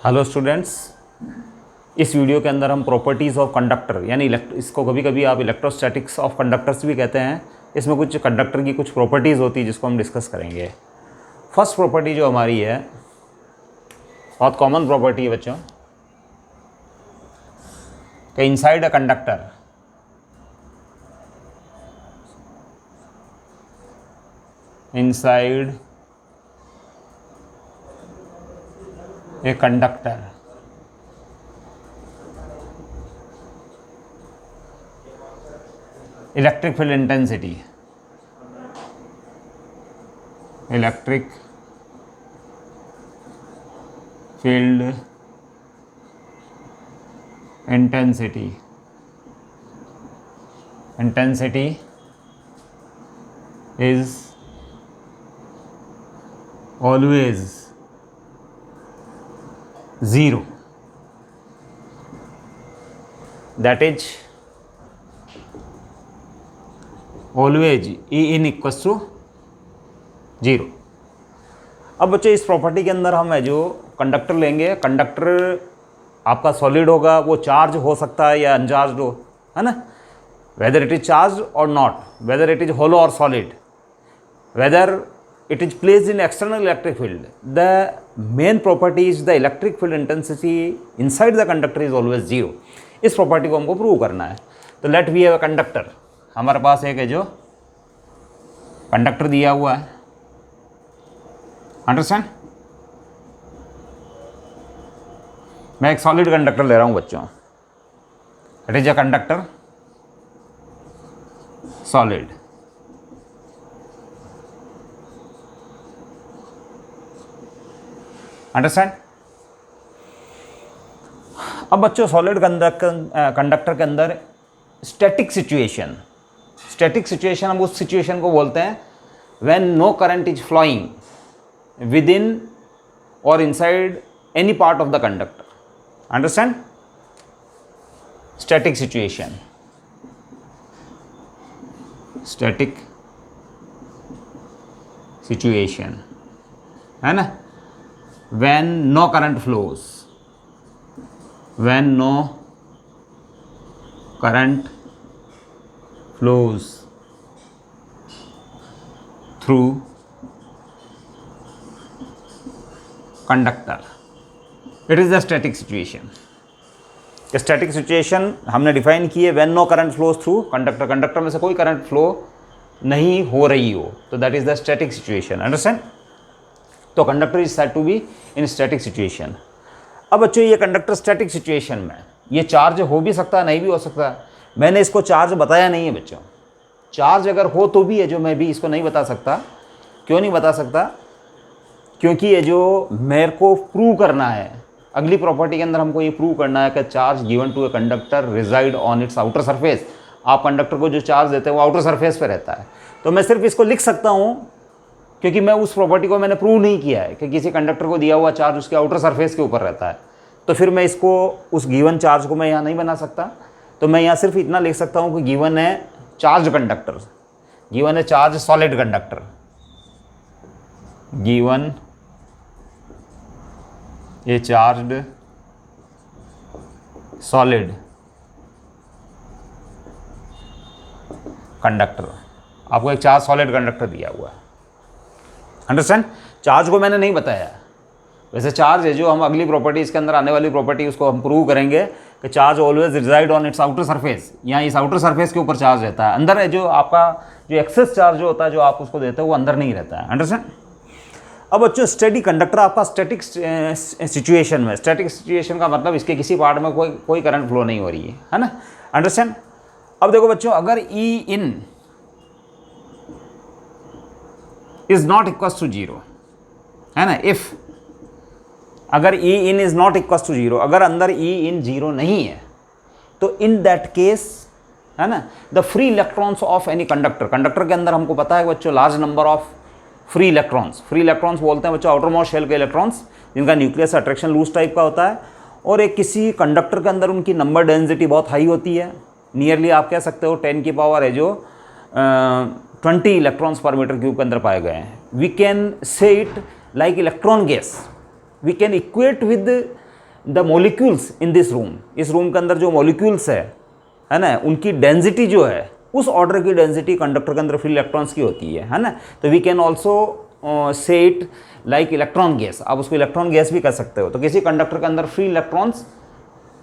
Hello students, इस video के अंदर हम प्रॉपर्टीज़ ऑफ कंडक्टर यानी इसको कभी कभी आप इलेक्ट्रोस्टैटिक्स ऑफ कंडक्टर्स भी कहते हैं। इसमें कुछ कंडक्टर की कुछ प्रॉपर्टीज़ होती है जिसको हम डिस्कस करेंगे। फर्स्ट प्रॉपर्टी जो हमारी है, बहुत कॉमन प्रॉपर्टी है बच्चों, कि inside a conductor inside a conductor electric field intensity is always 0, that is always E in equals to 0। अब बच्चे इस प्रॉपर्टी के अंदर हम है जो कंडक्टर लेंगे, कंडक्टर आपका सॉलिड होगा, वो चार्ज हो सकता है या अनचार्ज हो, है ना, वेदर इट इज चार्ज और not, whether it is hollow और solid, whether it is placed in external electric field. The main property is the electric field intensity inside the conductor is always 0। इस property को हमको prove करना है। तो let we have a conductor, हमारे पास एक है जो कंडक्टर दिया हुआ है, अंडरस्टैंड। मैं एक सॉलिड कंडक्टर ले रहा हूं बच्चों, it is a conductor solid. Understand. अब बच्चों सॉलिड कंडक्टर के अंदर स्टैटिक सिचुएशन हम उस सिचुएशन को बोलते हैं when no current is flowing within और inside any part of the conductor. Understand. Static situation है ना, when no current flows through conductor, it is the static situation। Static situation हमने define की है when no current flows through conductor, conductor में से कोई current flow नहीं हो रही हो, तो that is the static situation. Understand. तो conductor is said to be in static situation. अब बच्चों ये कंडक्टर स्टैटिक सिचुएशन में ये चार्ज हो भी सकता है, नहीं भी हो सकता है। मैंने इसको चार्ज बताया नहीं है बच्चों। चार्ज अगर हो तो भी है जो मैं भी इसको नहीं बता सकता। क्यों नहीं बता सकता? क्योंकि ये जो मेरे को प्रूव करना है, अगली प्रॉपर्टी के अंदर हमको ये प्रूव करना है कि charge given to a conductor reside on its outer surface. आप कंडक्टर को जो चार्ज देते हैं वो आउटर सरफेस पे रहता है। तो मैं सिर्फ इसको लिख सकता हूँ क्योंकि मैं उस प्रॉपर्टी को मैंने प्रूव नहीं किया है कि किसी कंडक्टर को दिया हुआ चार्ज उसके आउटर सरफेस के ऊपर रहता है। तो फिर मैं इसको उस गिवन चार्ज को मैं यहाँ नहीं बना सकता। तो मैं यहाँ सिर्फ इतना लिख सकता हूँ कि गिवन है चार्ज कंडक्टर, गिवन है चार्ज सॉलिड कंडक्टर, गिवन ए चार्ज सॉलिड कंडक्टर। आपको एक चार्ज सॉलिड कंडक्टर दिया हुआ है। अंडरस्टैंड। चार्ज को मैंने नहीं बताया। वैसे चार्ज है जो हम अगली प्रॉपर्टी इसके अंदर आने वाली प्रॉपर्टी उसको हम प्रूव करेंगे कि charge always reside on its outer surface. यहाँ इस आउटर सरफेस के ऊपर चार्ज रहता है, अंदर है जो आपका जो एक्सेस चार्ज जो होता है जो आप उसको देते हो वो अंदर नहीं रहता है। अंडरस्टैंड। अब बच्चों स्टडी कंडक्टर आपका स्टैटिक सिचुएशन में, स्टैटिक सिचुएशन का मतलब इसके किसी पार्ट में कोई करंट फ्लो नहीं हो रही है ना। अंडरस्टैंड। अब देखो बच्चों, अगर E in is not equals to 0 है ना, इफ अगर E in is not equals to 0, अगर अंदर ई इन 0 नहीं है तो इन दैट केस है ना, the free electrons of any conductor, conductor के अंदर हमको पता है बच्चों large number of free electrons बोलते हैं बच्चों आउटर मोस्ट शेल के इलेक्ट्रॉन्स, जिनका न्यूक्लियस अट्रैक्शन लूज टाइप का होता है। और एक किसी कंडक्टर के अंदर उनकी नंबर डेंसिटी बहुत हाई होती है, नियरली आप कह सकते हो 10 की पावर है जो 20 इलेक्ट्रॉन्स पर मीटर क्यूब के अंदर पाए गए हैं। We can say it like electron gas, we can equate with the molecules in this room, इस रूम के अंदर जो मॉलिक्यूल्स है ना, उनकी डेंसिटी जो है उस ऑर्डर की डेंसिटी कंडक्टर के अंदर फ्री इलेक्ट्रॉन्स की होती है ना। तो we can also say it like electron gas, आप उसको इलेक्ट्रॉन गैस भी कर सकते हो। तो किसी कंडक्टर के अंदर फ्री इलेक्ट्रॉन्स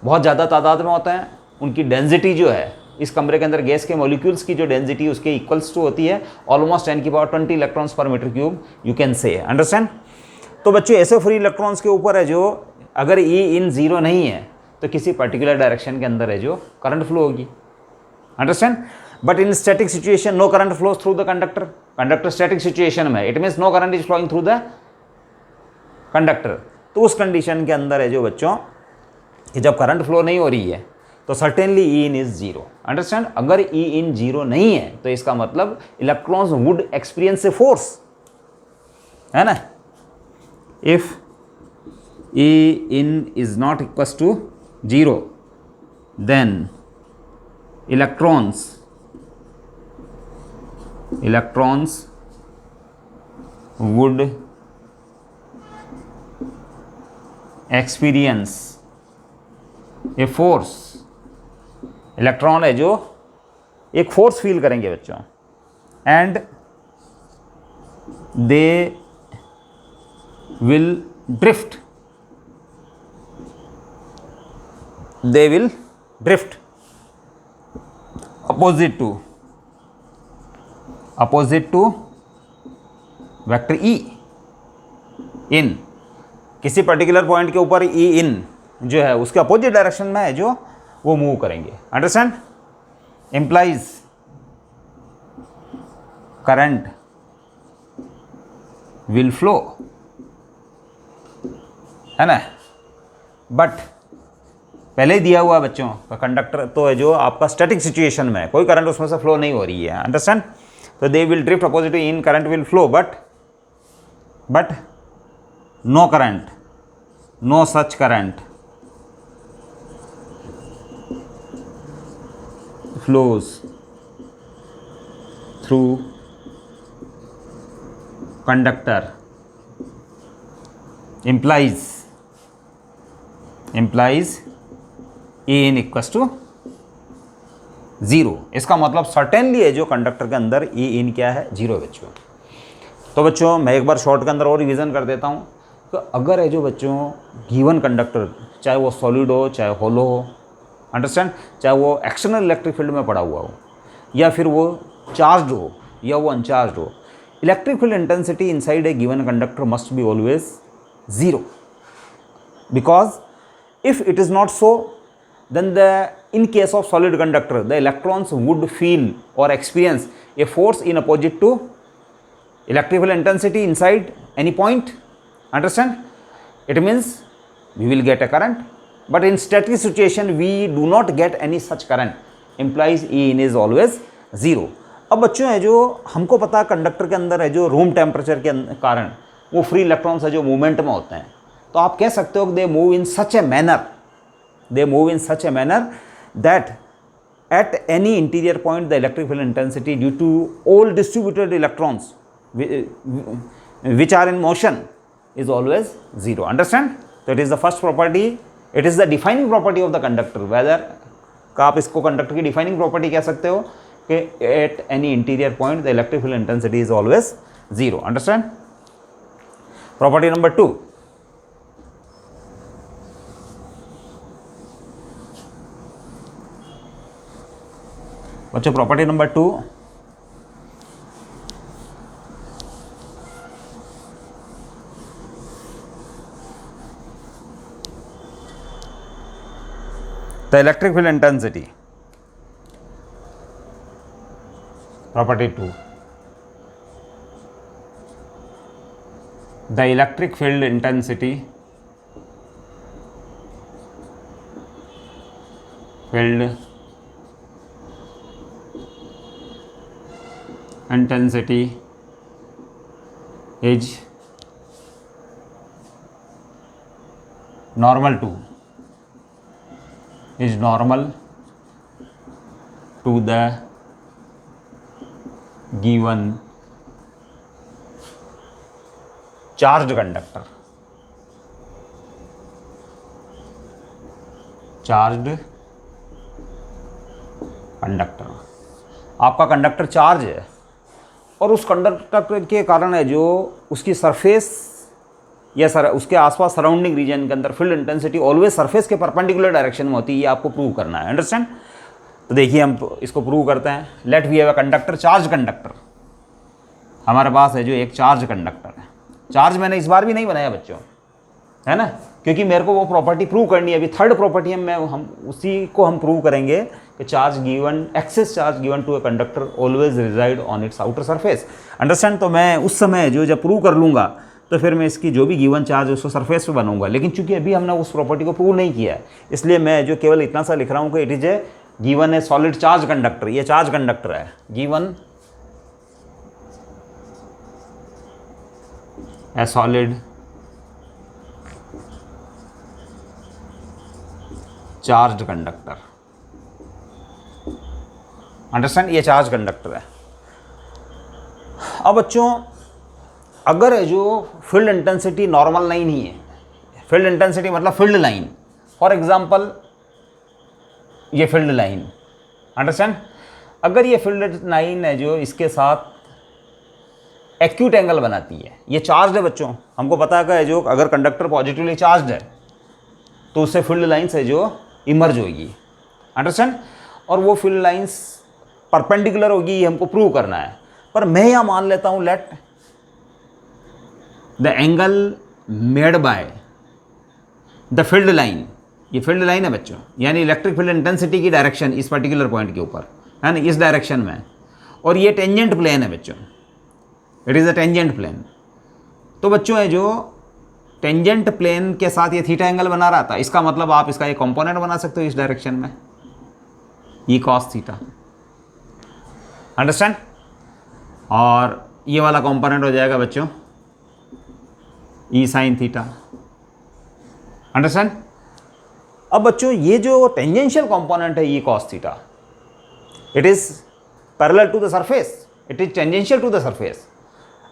बहुत ज़्यादा तादाद में होते हैं, उनकी डेंसिटी जो है इस कमरे के अंदर गैस के मॉलिक्यूल्स की जो डेंसिटी उसके इक्वल्स टू होती है almost 10⁻20 electrons per meter cube, you can say, understand. तो बच्चों ऐसे फ्री इलेक्ट्रॉन्स के ऊपर है जो अगर ई इन जीरो नहीं है तो किसी पर्टिकुलर डायरेक्शन के अंदर है जो करंट फ्लो होगी, understand. But in static situation no current flows through the conductor, conductor static situation में, it means no current is flowing through the conductor. तो उस कंडीशन के अंदर है जो बच्चों कि जब करंट फ्लो नहीं हो रही है तो certainly E in is zero, understand. अगर ई इन जीरो नहीं है तो इसका मतलब electrons would experience a force, है ना। If E in is not equals to zero then electrons would experience a force, electron है जो एक फोर्स फील करेंगे बच्चों, and they will drift, opposite to vector E in, किसी particular point के ऊपर ई इन जो है उसके अपोजिट डायरेक्शन में है जो वो मूव करेंगे, understand. Implies current will flow, है ना। बट पहले ही दिया हुआ बच्चों का कंडक्टर तो है जो आपका स्टैटिक सिचुएशन में कोई करंट उसमें से फ्लो नहीं हो रही है, अंडरस्टैंड। तो they will drift opposite in, current will flow, but no current, no such current flows through conductor implies E in equals to zero. इसका मतलब सर्टेनली है जो कंडक्टर के अंदर ई इन क्या है, जीरो बच्चों। तो बच्चों मैं एक बार शॉर्ट के अंदर और रिवीजन कर देता हूँ। तो अगर है जो बच्चों गिवन कंडक्टर चाहे वो सॉलिड हो चाहे होलो हो, अंडरस्टैंड, चाहे वो एक्सटर्नल इलेक्ट्रिक फील्ड में पड़ा हुआ हो या फिर वो चार्ज हो या वो अनचार्ज हो, electric field intensity inside a given conductor must be always zero, because if it is not so then in case of solid conductor the electrons would feel or experience a force in opposite to electrical intensity inside any point, understand. It means we will get a current, but in static situation we do not get any such current, implies E in is always zero. अब बच्चों है जो हमको पता है conductor के अंदर है जो रूम टेम्परेचर के कारण वो फ्री इलेक्ट्रॉन्स है जो मूवमेंट में होते हैं, तो आप कह सकते हो कि they move in such a manner that at any interior point the electric field intensity due to all distributed electrons which are in motion is always zero, understand. So it is the first property, it is the defining property of the conductor, whether का आप इसको conductor की defining property कह सकते हो कि at any interior point the electric field intensity is always zero, understand. Property number 2, बच्चों property number 2, the electric field intensity, property 2, the electric field intensity is normal to the given charged conductor, charged conductor, आपका conductor charge है और उस conductor के कारण है जो उसकी सरफेस या उसके आसपास सराउंडिंग रीजन के अंदर फील्ड इंटेंसिटी ऑलवेज सरफेस के परपेंडिकुलर डायरेक्शन में होती है, ये आपको प्रूव करना है। अंडरस्टैंड? तो देखिए हम इसको प्रूव करते हैं। Let we have a conductor, charge conductor, हमारे पास है जो एक चार्ज कंडक्टर है। चार्ज मैंने इस बार भी नहीं बनाया बच्चों, है ना, क्योंकि मेरे को वो प्रॉपर्टी प्रूव करनी है। अभी थर्ड प्रॉपर्टी हम उसी को हम प्रूव करेंगे कि charge given, excess charge given to a conductor always reside on its outer surface. Understand? तो मैं उस समय जो जब प्रूव कर लूँगा तो फिर मैं इसकी जो भी गिवन चार्ज है उसको सरफेस पे बनाऊंगा। लेकिन चूंकि अभी हमने उस प्रॉपर्टी को प्रूव नहीं किया है, इसलिए मैं जो केवल इतना सा लिख रहा हूँ कि it is A given A solid charge conductor, ये चार्ज कंडक्टर है, गिवन ए सॉलिड चार्ज कंडक्टर। अंडरस्टैंड? ये चार्ज कंडक्टर है। अब बच्चों अगर है जो फील्ड इंटेंसिटी नॉर्मल लाइन ही है, फील्ड इंटेंसिटी मतलब फील्ड लाइन, फॉर एग्जांपल ये फील्ड लाइन, अंडरस्टैंड? अगर ये फील्ड लाइन है जो इसके साथ एक्यूट एंगल बनाती है, ये चार्ज है बच्चों, हमको पता है जो अगर कंडक्टर पॉजिटिवली चार्ज है तो उससे फील्ड लाइन्स है जो इमर्ज होगी। अंडरस्टैंड? और वो फील्ड लाइन्स परपेंडिकुलर होगी, ये हमको प्रूव करना है। पर मैं यहाँ मान लेता हूँ let the angle made by the field line, ये फील्ड लाइन है बच्चों, यानी इलेक्ट्रिक फील्ड इंटेंसिटी की डायरेक्शन इस पर्टिकुलर पॉइंट के ऊपर है ना, इस डायरेक्शन में, और ये टेंजेंट प्लेन है बच्चों, it is a tangent plane. तो बच्चों है जो टेंजेंट प्लेन के साथ ये थीटा एंगल बना रहा था, इसका मतलब आप इसका एक कंपोनेंट बना सकते हो इस डायरेक्शन में, ई कॉस थीटा। अंडरस्टैंड? और ये वाला कंपोनेंट हो जाएगा बच्चों ई साइन थीटा। अंडरस्टैंड? अब बच्चों ये जो टेंजेंशियल कंपोनेंट है E cos theta, it is parallel to the surface, it is tangential to the surface.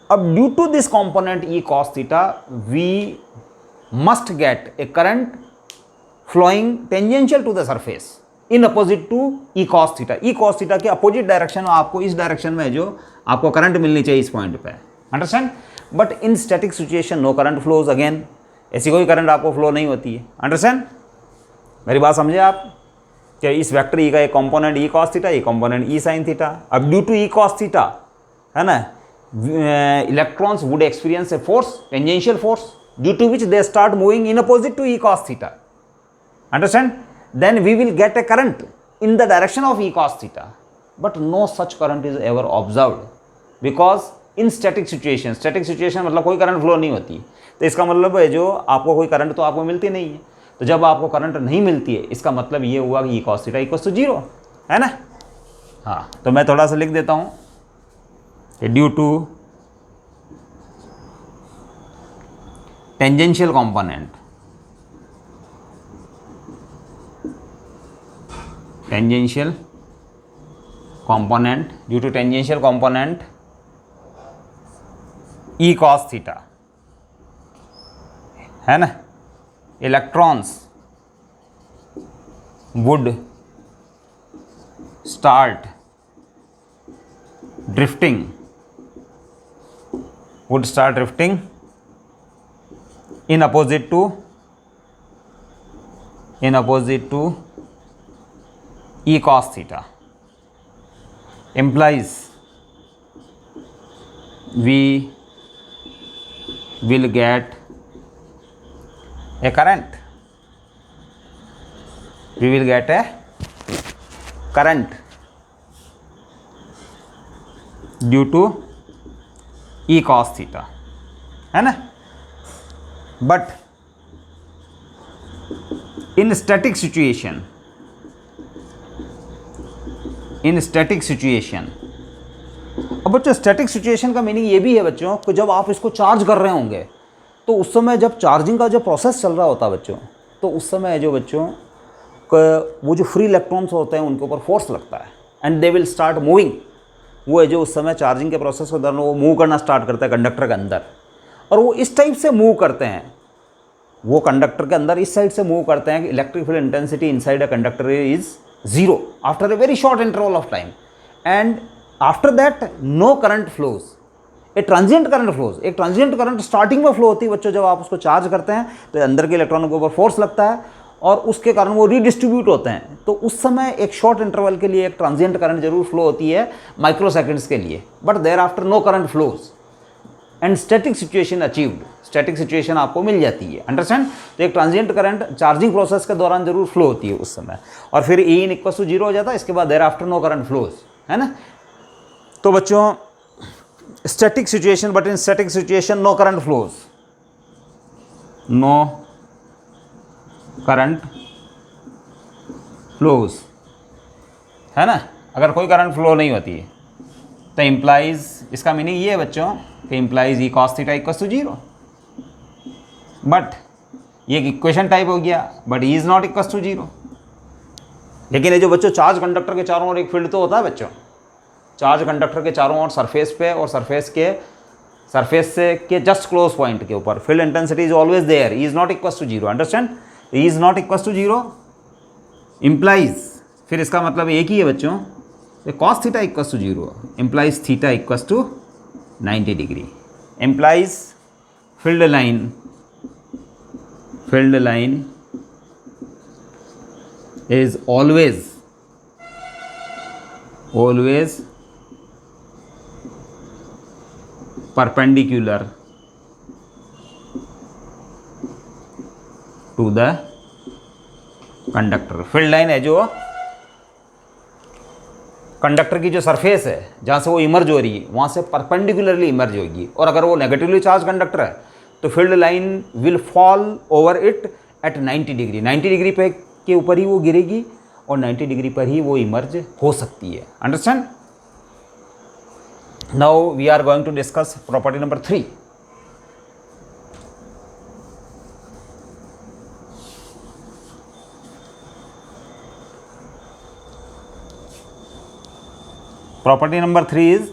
अब due to this component E cos theta we must get a current flowing tangential to the surface in opposite to E cos theta. E cos theta के opposite direction में आपको इस direction में जो आपको current मिलनी चाहिए इस पॉइंट पे। Understand? But in static situation no current flows again, ऐसी कोई करंट आपको फ्लो नहीं होती है। अंडरस्टैंड? मेरी बात समझे आप? कि इस वेक्टर ई का एक कंपोनेंट ई कॉस थीटा, एक कंपोनेंट ई साइन थीटा। अब due to E cos theta है ना, electrons would experience a force, tangential force, due to which they start moving in opposite to E cos theta. Understand? Then we will get a current in the direction of e cos theta, but no such current is ever observed because in static situation मतलब कोई current flow नहीं होती, तो इसका मतलब है जो आपको कोई करंट तो आपको मिलती नहीं है। तो जब आपको करंट नहीं मिलती है इसका मतलब ये हुआ कि e cos theta equals to 0 है ना। हाँ, तो मैं थोड़ा सा लिख देता हूँ कि due to tangential component, tangential component, due to tangential component E cos theta है ना, electrons would start drifting, would start drifting in opposite to e cos theta, implies we will get a current, we will get a current due to e cos theta है ना। But in static situation, अब बच्चों static situation का meaning ये भी है बच्चों कि जब आप इसको चार्ज कर रहे होंगे तो उस समय जब चार्जिंग का जो प्रोसेस चल रहा होता है बच्चों, तो उस समय जो बच्चों वो जो फ्री इलेक्ट्रॉन्स होते हैं उनके ऊपर फोर्स लगता है and they will start moving. वो है जो उस समय चार्जिंग के प्रोसेस के दौरान वो मूव करना स्टार्ट करता है कंडक्टर के अंदर, और वो इस टाइप से मूव करते हैं वो कंडक्टर के अंदर इस साइड से मूव करते हैं कि electric field intensity inside a conductor is 0 after a very short interval of time, and after that no current flows, a transient current flows. एक ट्रांजिएंट करंट स्टार्टिंग में फ्लो होती है बच्चों, जब आप उसको चार्ज करते हैं तो अंदर के इलेक्ट्रॉनों के ऊपर फोर्स लगता है और उसके कारण वो रीडिस्ट्रीब्यूट होते हैं, तो उस समय एक शॉर्ट इंटरवल के लिए एक ट्रांजिएंट करंट जरूर फ्लो होती है माइक्रो सेकेंड्स के लिए, but thereafter no current flows and static situation achieved, static situation आपको मिल जाती है, अंडरस्टैंड। तो एक ट्रांजिएंट करंट चार्जिंग प्रोसेस के दौरान जरूर फ्लो होती है उस समय, और फिर E इन इक्वल टू 0 हो जाता है, इसके बाद thereafter no current flows, है ना। तो बच्चों static situation, but in static situation no current flows, no current flows, है ना। अगर कोई करंट फ्लो नहीं होती है तो इम्प्लाइज, इसका मीनिंग ये है बच्चों कि implies E cos theta equals to 0, but ये इक्वेशन टाइप हो गया, but E is not equals to 0। लेकिन ये जो बच्चों चार्ज कंडक्टर के चारों ओर एक फील्ड तो होता है बच्चों, चार्ज कंडक्टर के चारों ओर सरफेस पे और सरफेस से के जस्ट क्लोज पॉइंट के ऊपर field intensity is always there, E is not equals to 0, understand. E is not equals to 0 implies, फिर इसका मतलब एक ही है बच्चों, cos theta equals to 0 implies theta equals to 90 degree, implies field line is always perpendicular to the conductor। Field line है जो conductor की जो सरफेस है जहाँ से वो इमर्ज हो रही है वहाँ से परपेंडिकुलरली इमर्ज होगी, और अगर वो नेगेटिवली चार्ज कंडक्टर है तो field line will fall over it at 90 degree, 90 degree पे के ऊपर ही वो गिरेगी और 90 डिग्री पर ही वो इमर्ज हो सकती है, understand. Now we are going to discuss property number 3। Property number 3 is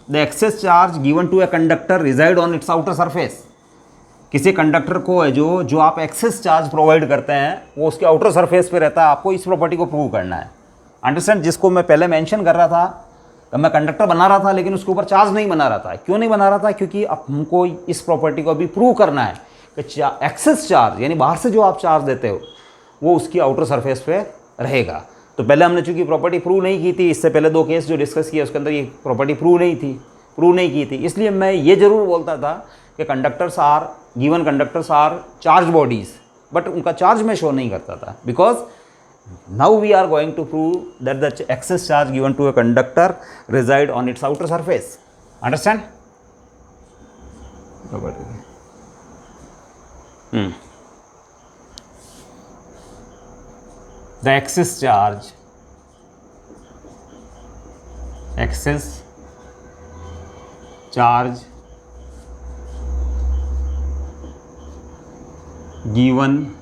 the excess charge given to a conductor reside on its outer surface। किसी कंडक्टर को है जो आप एक्सेस चार्ज प्रोवाइड करते हैं वो उसके आउटर सरफेस पे रहता है, आपको इस प्रॉपर्टी को प्रूव करना है, अंडरस्टैंड। जिसको मैं पहले मेंशन कर रहा था, मैं कंडक्टर बना रहा था लेकिन उसके ऊपर चार्ज नहीं बना रहा था। क्यों नहीं बना रहा था? क्योंकि अब हमको इस प्रॉपर्टी को अभी प्रूव करना है कि एक्सेस चार्ज यानी बाहर से जो आप चार्ज देते हो वो उसकी आउटर सरफेस पे रहेगा। तो पहले हमने चूंकि प्रॉपर्टी प्रूव नहीं की थी, इससे पहले 2 केस जो डिस्कस किए उसके अंदर ये प्रॉपर्टी प्रूव नहीं की थी, इसलिए मैं ये जरूर बोलता था कि given conductors are charge bodies, but उनका चार्ज में शो नहीं करता था, because now we are going to prove that the excess charge given to a conductor reside on its outer surface, understand? The excess charge given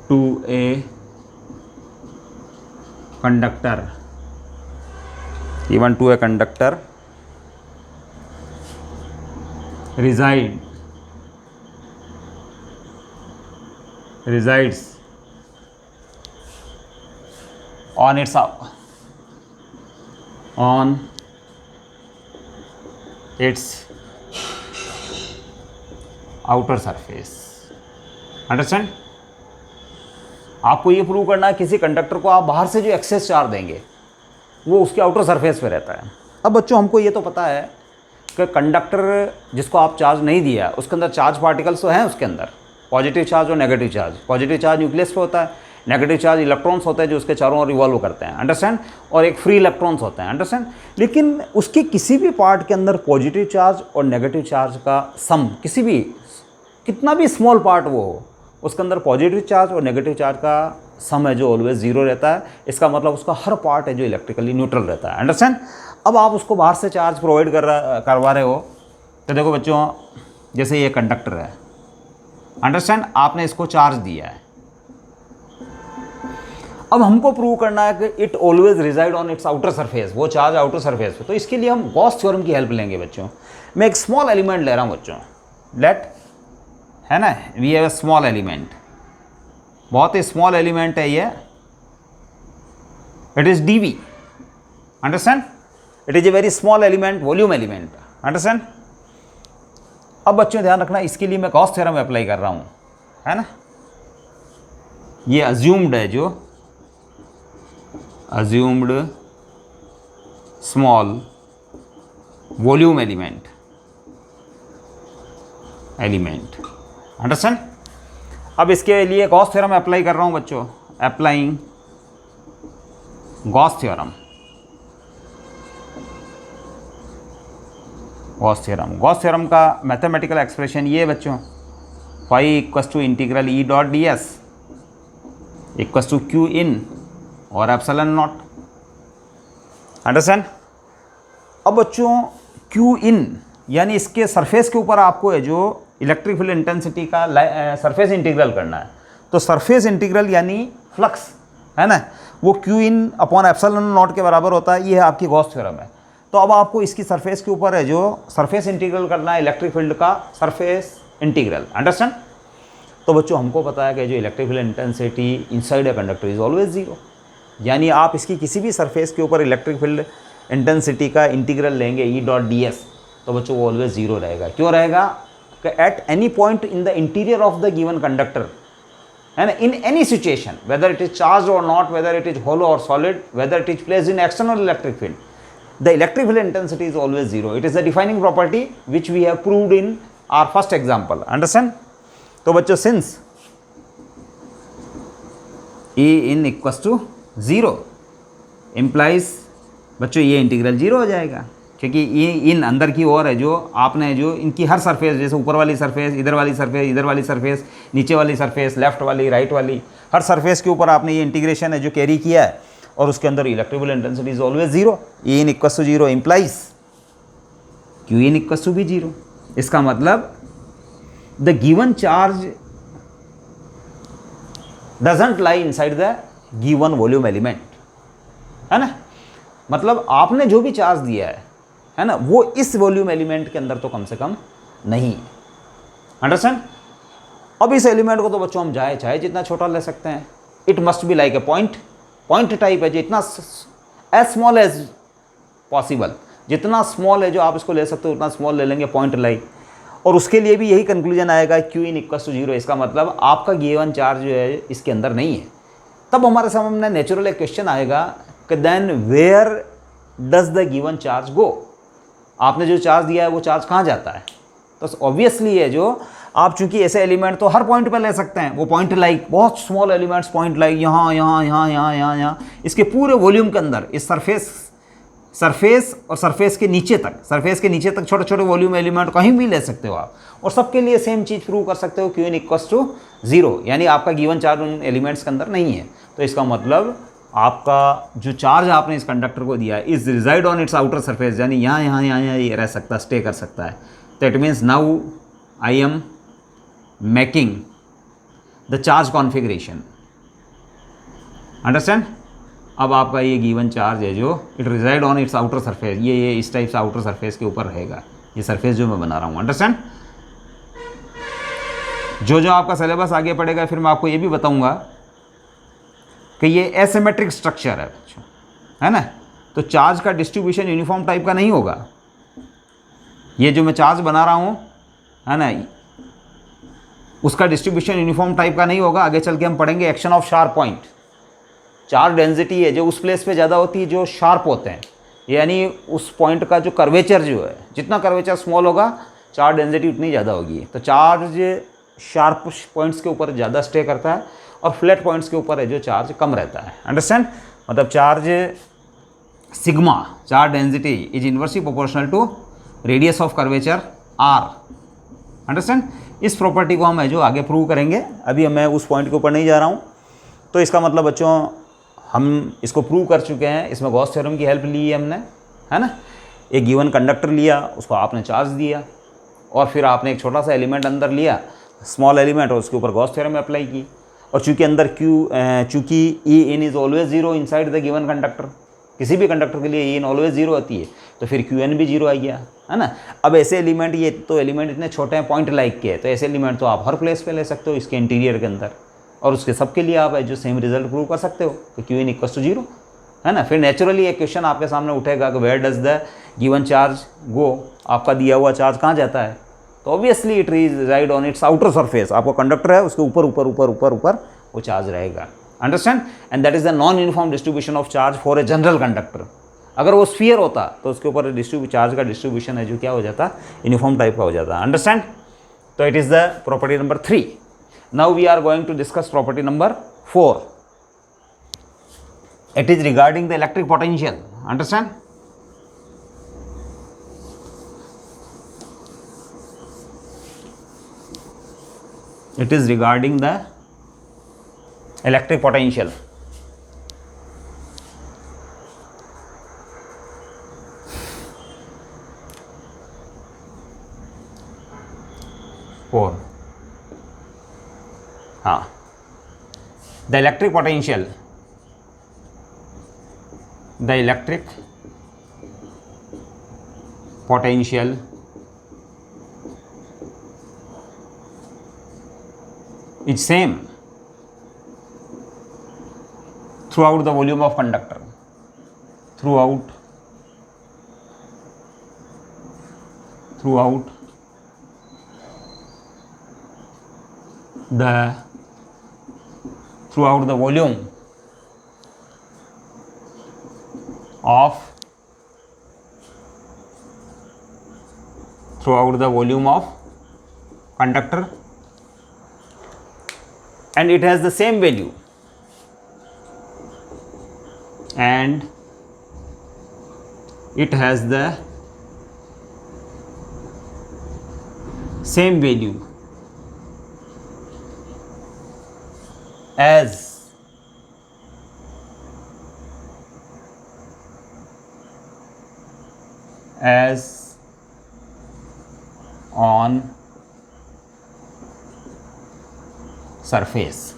to a conductor resides on its outer surface, understand. आपको ये prove करना है किसी conductor को आप बाहर से जो एक्सेस चार्ज देंगे वो उसके आउटर सरफेस पे रहता है। अब बच्चों हमको ये तो पता है कि कंडक्टर जिसको आप चार्ज नहीं दिया उसके अंदर चार्ज पार्टिकल्स तो हैं, उसके अंदर पॉजिटिव चार्ज और negative charge. Positive charge nucleus पे होता है, नेगेटिव चार्ज इलेक्ट्रॉन्स होते हैं जो उसके चारों ओर रिवॉल्व करते हैं, अंडरस्टैंड, और एक फ्री इलेक्ट्रॉन्स होते हैं, अंडरस्टैंड। लेकिन उसके किसी भी पार्ट के अंदर पॉजिटिव चार्ज और नेगेटिव चार्ज का सम, किसी भी कितना भी स्मॉल पार्ट वो हो, उसके अंदर पॉजिटिव चार्ज और नेगेटिव चार्ज का सम है जो ऑलवेज 0 रहता है। इसका मतलब उसका हर पार्ट है जो इलेक्ट्रिकली न्यूट्रल रहता है, अंडरस्टैंड। अब आप उसको बाहर से चार्ज प्रोवाइड करवा रहे हो तो देखो बच्चों, जैसे ये कंडक्टर है, अंडरस्टैंड, आपने इसको चार्ज दिया है। अब हमको प्रूव करना है कि it always reside on its outer surface, वो चार्ज आउटर सरफेस पे। तो इसके लिए हम गॉस थ्योरम की हेल्प लेंगे बच्चों। मैं एक स्मॉल एलिमेंट ले रहा हूँ बच्चों, लेट है ना, we have a small element, बहुत ही स्मॉल एलिमेंट है ये, it is D V, understand, it is a very small element, volume element, understand. अब बच्चों ध्यान रखना, इसके लिए मैं गॉस थ्योरम अप्लाई कर रहा हूं, है ना, ये अज्यूम्ड है, जो assumed small volume element, understand. अब इसके लिए गॉस थ्योरम अप्लाई कर रहा हूं बच्चों, applying Gauss theorem, Gauss theorem का मैथमेटिकल एक्सप्रेशन ये बच्चों, phi equals to integral E dot D S equals to Q in और एप्सिलॉन नॉट, अंडरस्टैंड। अब बच्चों क्यू इन यानी इसके सरफेस के ऊपर आपको है जो इलेक्ट्रिक फील्ड इंटेंसिटी का सरफेस इंटीग्रल करना है, तो सरफेस इंटीग्रल यानी फ्लक्स, है ना, वो Q in upon epsilon not के बराबर होता है, ये है आपकी गॉस थ्योरम है। तो अब आपको इसकी सरफेस के ऊपर है जो सरफेस इंटीग्रल करना है इलेक्ट्रिक फील्ड का सरफेस इंटीग्रल, अंडरस्टैंड। तो बच्चों हमको पता है कि जो electric field intensity inside a conductor is always zero, यानी आप इसकी किसी भी सरफेस के ऊपर इलेक्ट्रिक फील्ड इंटेंसिटी का इंटीग्रल लेंगे ई डॉट डी एस, तो बच्चों वो ऑलवेज जीरो रहेगा। क्यों रहेगा कि at any point in the interior of the given conductor, है ना, in any situation, weather it is charge और not, whether it is hollow और solid, weather it is placed in external electric field, the electric field intensity is always zero. It is a defining property which we have proved in our first example, understand। तो बच्चों since E in equals to zero implies बच्चों ये integral zero हो जाएगा, क्योंकि ये इन अंदर की ओर है जो आपने जो इनकी हर सरफेस, जैसे ऊपर वाली सरफेस, इधर वाली सरफेस, इधर वाली सरफेस, नीचे वाली सरफेस, लेफ्ट वाली, राइट वाली, हर सरफेस के ऊपर आपने ये इंटीग्रेशन है जो कैरी किया है, और उसके अंदर electric field intensity is always zero. E in equals to zero implies Q in equals to भी जीरो। इसका मतलब the given charge doesn't lie inside the given volume element, है ना, मतलब आपने जो भी चार्ज दिया है ना, वो इस वॉल्यूम एलिमेंट के अंदर तो कम से कम नहीं, अंडरस्टैंड। अब इस एलिमेंट को तो बच्चों हम चाहे जितना छोटा ले सकते हैं, it must be like a point type है, जितना एज स्मॉल एज पॉसिबल, जितना स्मॉल है जो आप इसको ले सकते हो उतना स्मॉल ले लेंगे, पॉइंट लाइक, और उसके लिए भी यही कंक्लूजन आएगा Q in equal to zero. इसका मतलब आपका गिवन चार्ज जो है इसके अंदर नहीं है। तब हमारे सामने नेचुरल एक क्वेश्चन आएगा कि then where does the given charge go, आपने जो चार्ज दिया है वो चार्ज कहाँ जाता है। तो ऑब्वियसली है जो आप चूंकि ऐसे एलिमेंट तो हर पॉइंट पर ले सकते हैं, वो पॉइंट लाइक बहुत स्मॉल एलिमेंट्स पॉइंट लाइक यहाँ यहाँ यहाँ यहाँ यहाँ यहाँ इसके पूरे वॉल्यूम के अंदर इस सरफेस और सरफेस के नीचे तक छोटे छोटे वॉल्यूम एलिमेंट कहीं भी ले सकते हो आप, और सबके लिए सेम चीज़ प्रूव कर सकते हो Q in equals to zero, यानी आपका गिवन चार्ज उन एलिमेंट्स के अंदर नहीं है। तो इसका मतलब आपका जो चार्ज आपने इस कंडक्टर को दिया है is reside on its outer surface, यानी यहाँ यहाँ यहाँ यहाँ ये रह सकता है, स्टे कर सकता है। तो it means now I am making the charge configuration, understand. अब आपका ये गिवन चार्ज है जो it resided on its outer surface, ये इस टाइप से आउटर सरफेस के ऊपर रहेगा, ये सरफेस जो मैं बना रहा हूँ, अंडरस्टैंड। जो आपका सिलेबस आगे पड़ेगा फिर मैं आपको ये भी बताऊंगा कि ये एसिमेट्रिक स्ट्रक्चर है ना, तो चार्ज का डिस्ट्रीब्यूशन यूनिफॉर्म टाइप का नहीं होगा। ये जो मैं चार्ज बना रहा हूँ है ना, उसका डिस्ट्रीब्यूशन यूनिफॉर्म टाइप का नहीं होगा। आगे चल के हम पढ़ेंगे action of sharp point. Charge density है जो उस प्लेस पे ज़्यादा होती है जो शार्प होते हैं, यानी उस पॉइंट का जो कर्वेचर जो है, जितना कर्वेचर स्मॉल होगा चार्ज डेंसिटी उतनी ज़्यादा होगी। तो चार्ज शार्प पॉइंट्स के ऊपर ज़्यादा स्टे करता है और फ्लैट पॉइंट्स के ऊपर है जो चार्ज कम रहता है, अंडरस्टैंड। मतलब charge sigma charge density is inversely proportional to radius of curvature R, understand. इस प्रॉपर्टी को हम है जो आगे प्रूव करेंगे, अभी मैं उस पॉइंट के ऊपर नहीं जा रहा हूँ। तो इसका मतलब बच्चों हम इसको प्रूव कर चुके हैं, इसमें गॉस थ्योरम की हेल्प ली है हमने, है ना। एक गिवन कंडक्टर लिया, उसको आपने चार्ज दिया और फिर आपने एक छोटा सा एलिमेंट अंदर लिया, स्मॉल एलिमेंट, और उसके ऊपर गॉस थ्योरम अप्लाई की। और चूँकि अंदर चूँकि E in is always zero inside the given conductor, किसी भी कंडक्टर के लिए ई इन ऑलवेज जीरो होती है, तो फिर क्यू एन भी जीरो आ गया। है ना। अब ऐसे एलिमेंट, ये तो एलिमेंट इतने छोटे हैं, पॉइंट लाइक के, तो ऐसे एलिमेंट तो आप हर प्लेस पे ले सकते हो इसके इंटीरियर के अंदर, और उसके सब के लिए आप जो सेम रिजल्ट प्रूव कर सकते हो कि क्यू इन इक्वल्स टू 0, है ना। फिर नेचुरली एक क्वेश्चन आपके सामने उठेगा कि where does the given charge go, आपका दिया हुआ चार्ज कहाँ जाता है, तो obviously it resided on its outer surface, आपका कंडक्टर है उसके ऊपर ऊपर ऊपर ऊपर ऊपर वो चार्ज रहेगा, understand. And that is the non uniform distribution of charge for a general conductor. अगर वो स्फीयर होता तो उसके ऊपर चार्ज का डिस्ट्रीब्यूशन है जो क्या हो जाता, यूनिफॉर्म टाइप का हो जाता, अंडरस्टैंड। तो it is the property number 3. Now we are going to discuss property number 4. It is regarding the electric potential, understand? It is regarding the electric potential. Four. The electric potential. The electric potential is same throughout the volume of conductor, throughout the volume of conductor, and it has the same value, and it has the same value as on surface,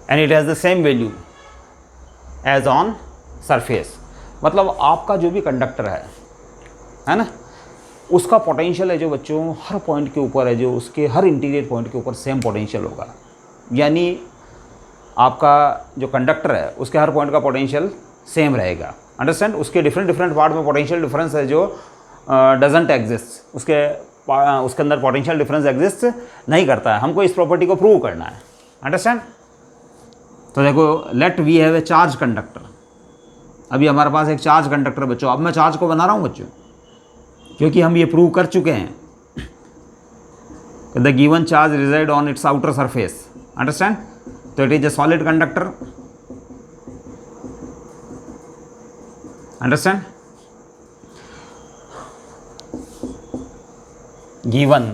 and it has the same value as on surface. मतलब आपका जो भी conductor है ना, उसका potential है जो बच्चों हर पॉइंट के ऊपर है, जो उसके हर इंटीरियर पॉइंट के ऊपर सेम पोटेंशियल होगा। यानी आपका जो कंडक्टर है उसके हर पॉइंट का पोटेंशियल सेम रहेगा, अंडरस्टैंड। उसके डिफरेंट पार्ट में पोटेंशियल डिफरेंस है जो डजंट एग्जिस्ट, उसके अंदर पोटेंशियल डिफरेंस एग्जिस्ट नहीं करता है। हमको इस प्रॉपर्टी को प्रूव करना है, अंडरस्टैंड। तो देखो, let we have a charge conductor. अभी हमारे पास एक चार्ज कंडक्टर बच्चों, अब मैं चार्ज को बना रहा हूँ बच्चों, क्योंकि हम ये प्रूव कर चुके हैं the given charge resides on its outer surface, understand. तो it is a solid conductor, understand, given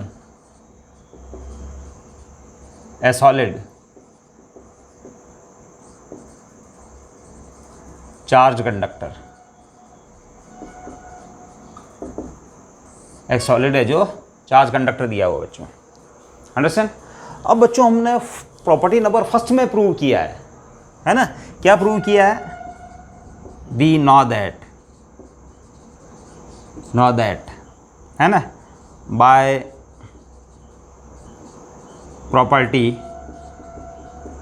a solid charge conductor, एक सॉलिड है जो चार्ज कंडक्टर दिया हुआ बच्चों, अंडरस्टैंड। अब बच्चों हमने प्रॉपर्टी नंबर फर्स्ट में प्रूव किया है ना। क्या प्रूव किया है? We know that है ना, by property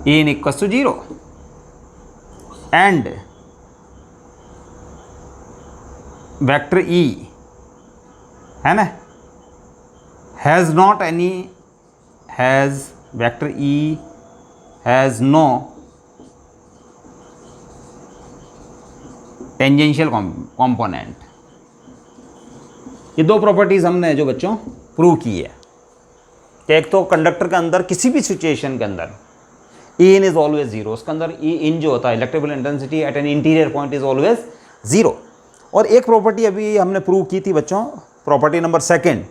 E n equals to 0 and vector E है ना vector E has no tangential component. ये दो प्रॉपर्टीज हमने जो बच्चों प्रूव की है कि एक तो कंडक्टर के अंदर किसी भी सिचुएशन के अंदर ई इन इज ऑलवेज 0, उसके अंदर ई इन जो होता है electrical intensity at an interior point is always 0। और एक प्रॉपर्टी अभी हमने प्रूव की थी बच्चों, प्रॉपर्टी नंबर 2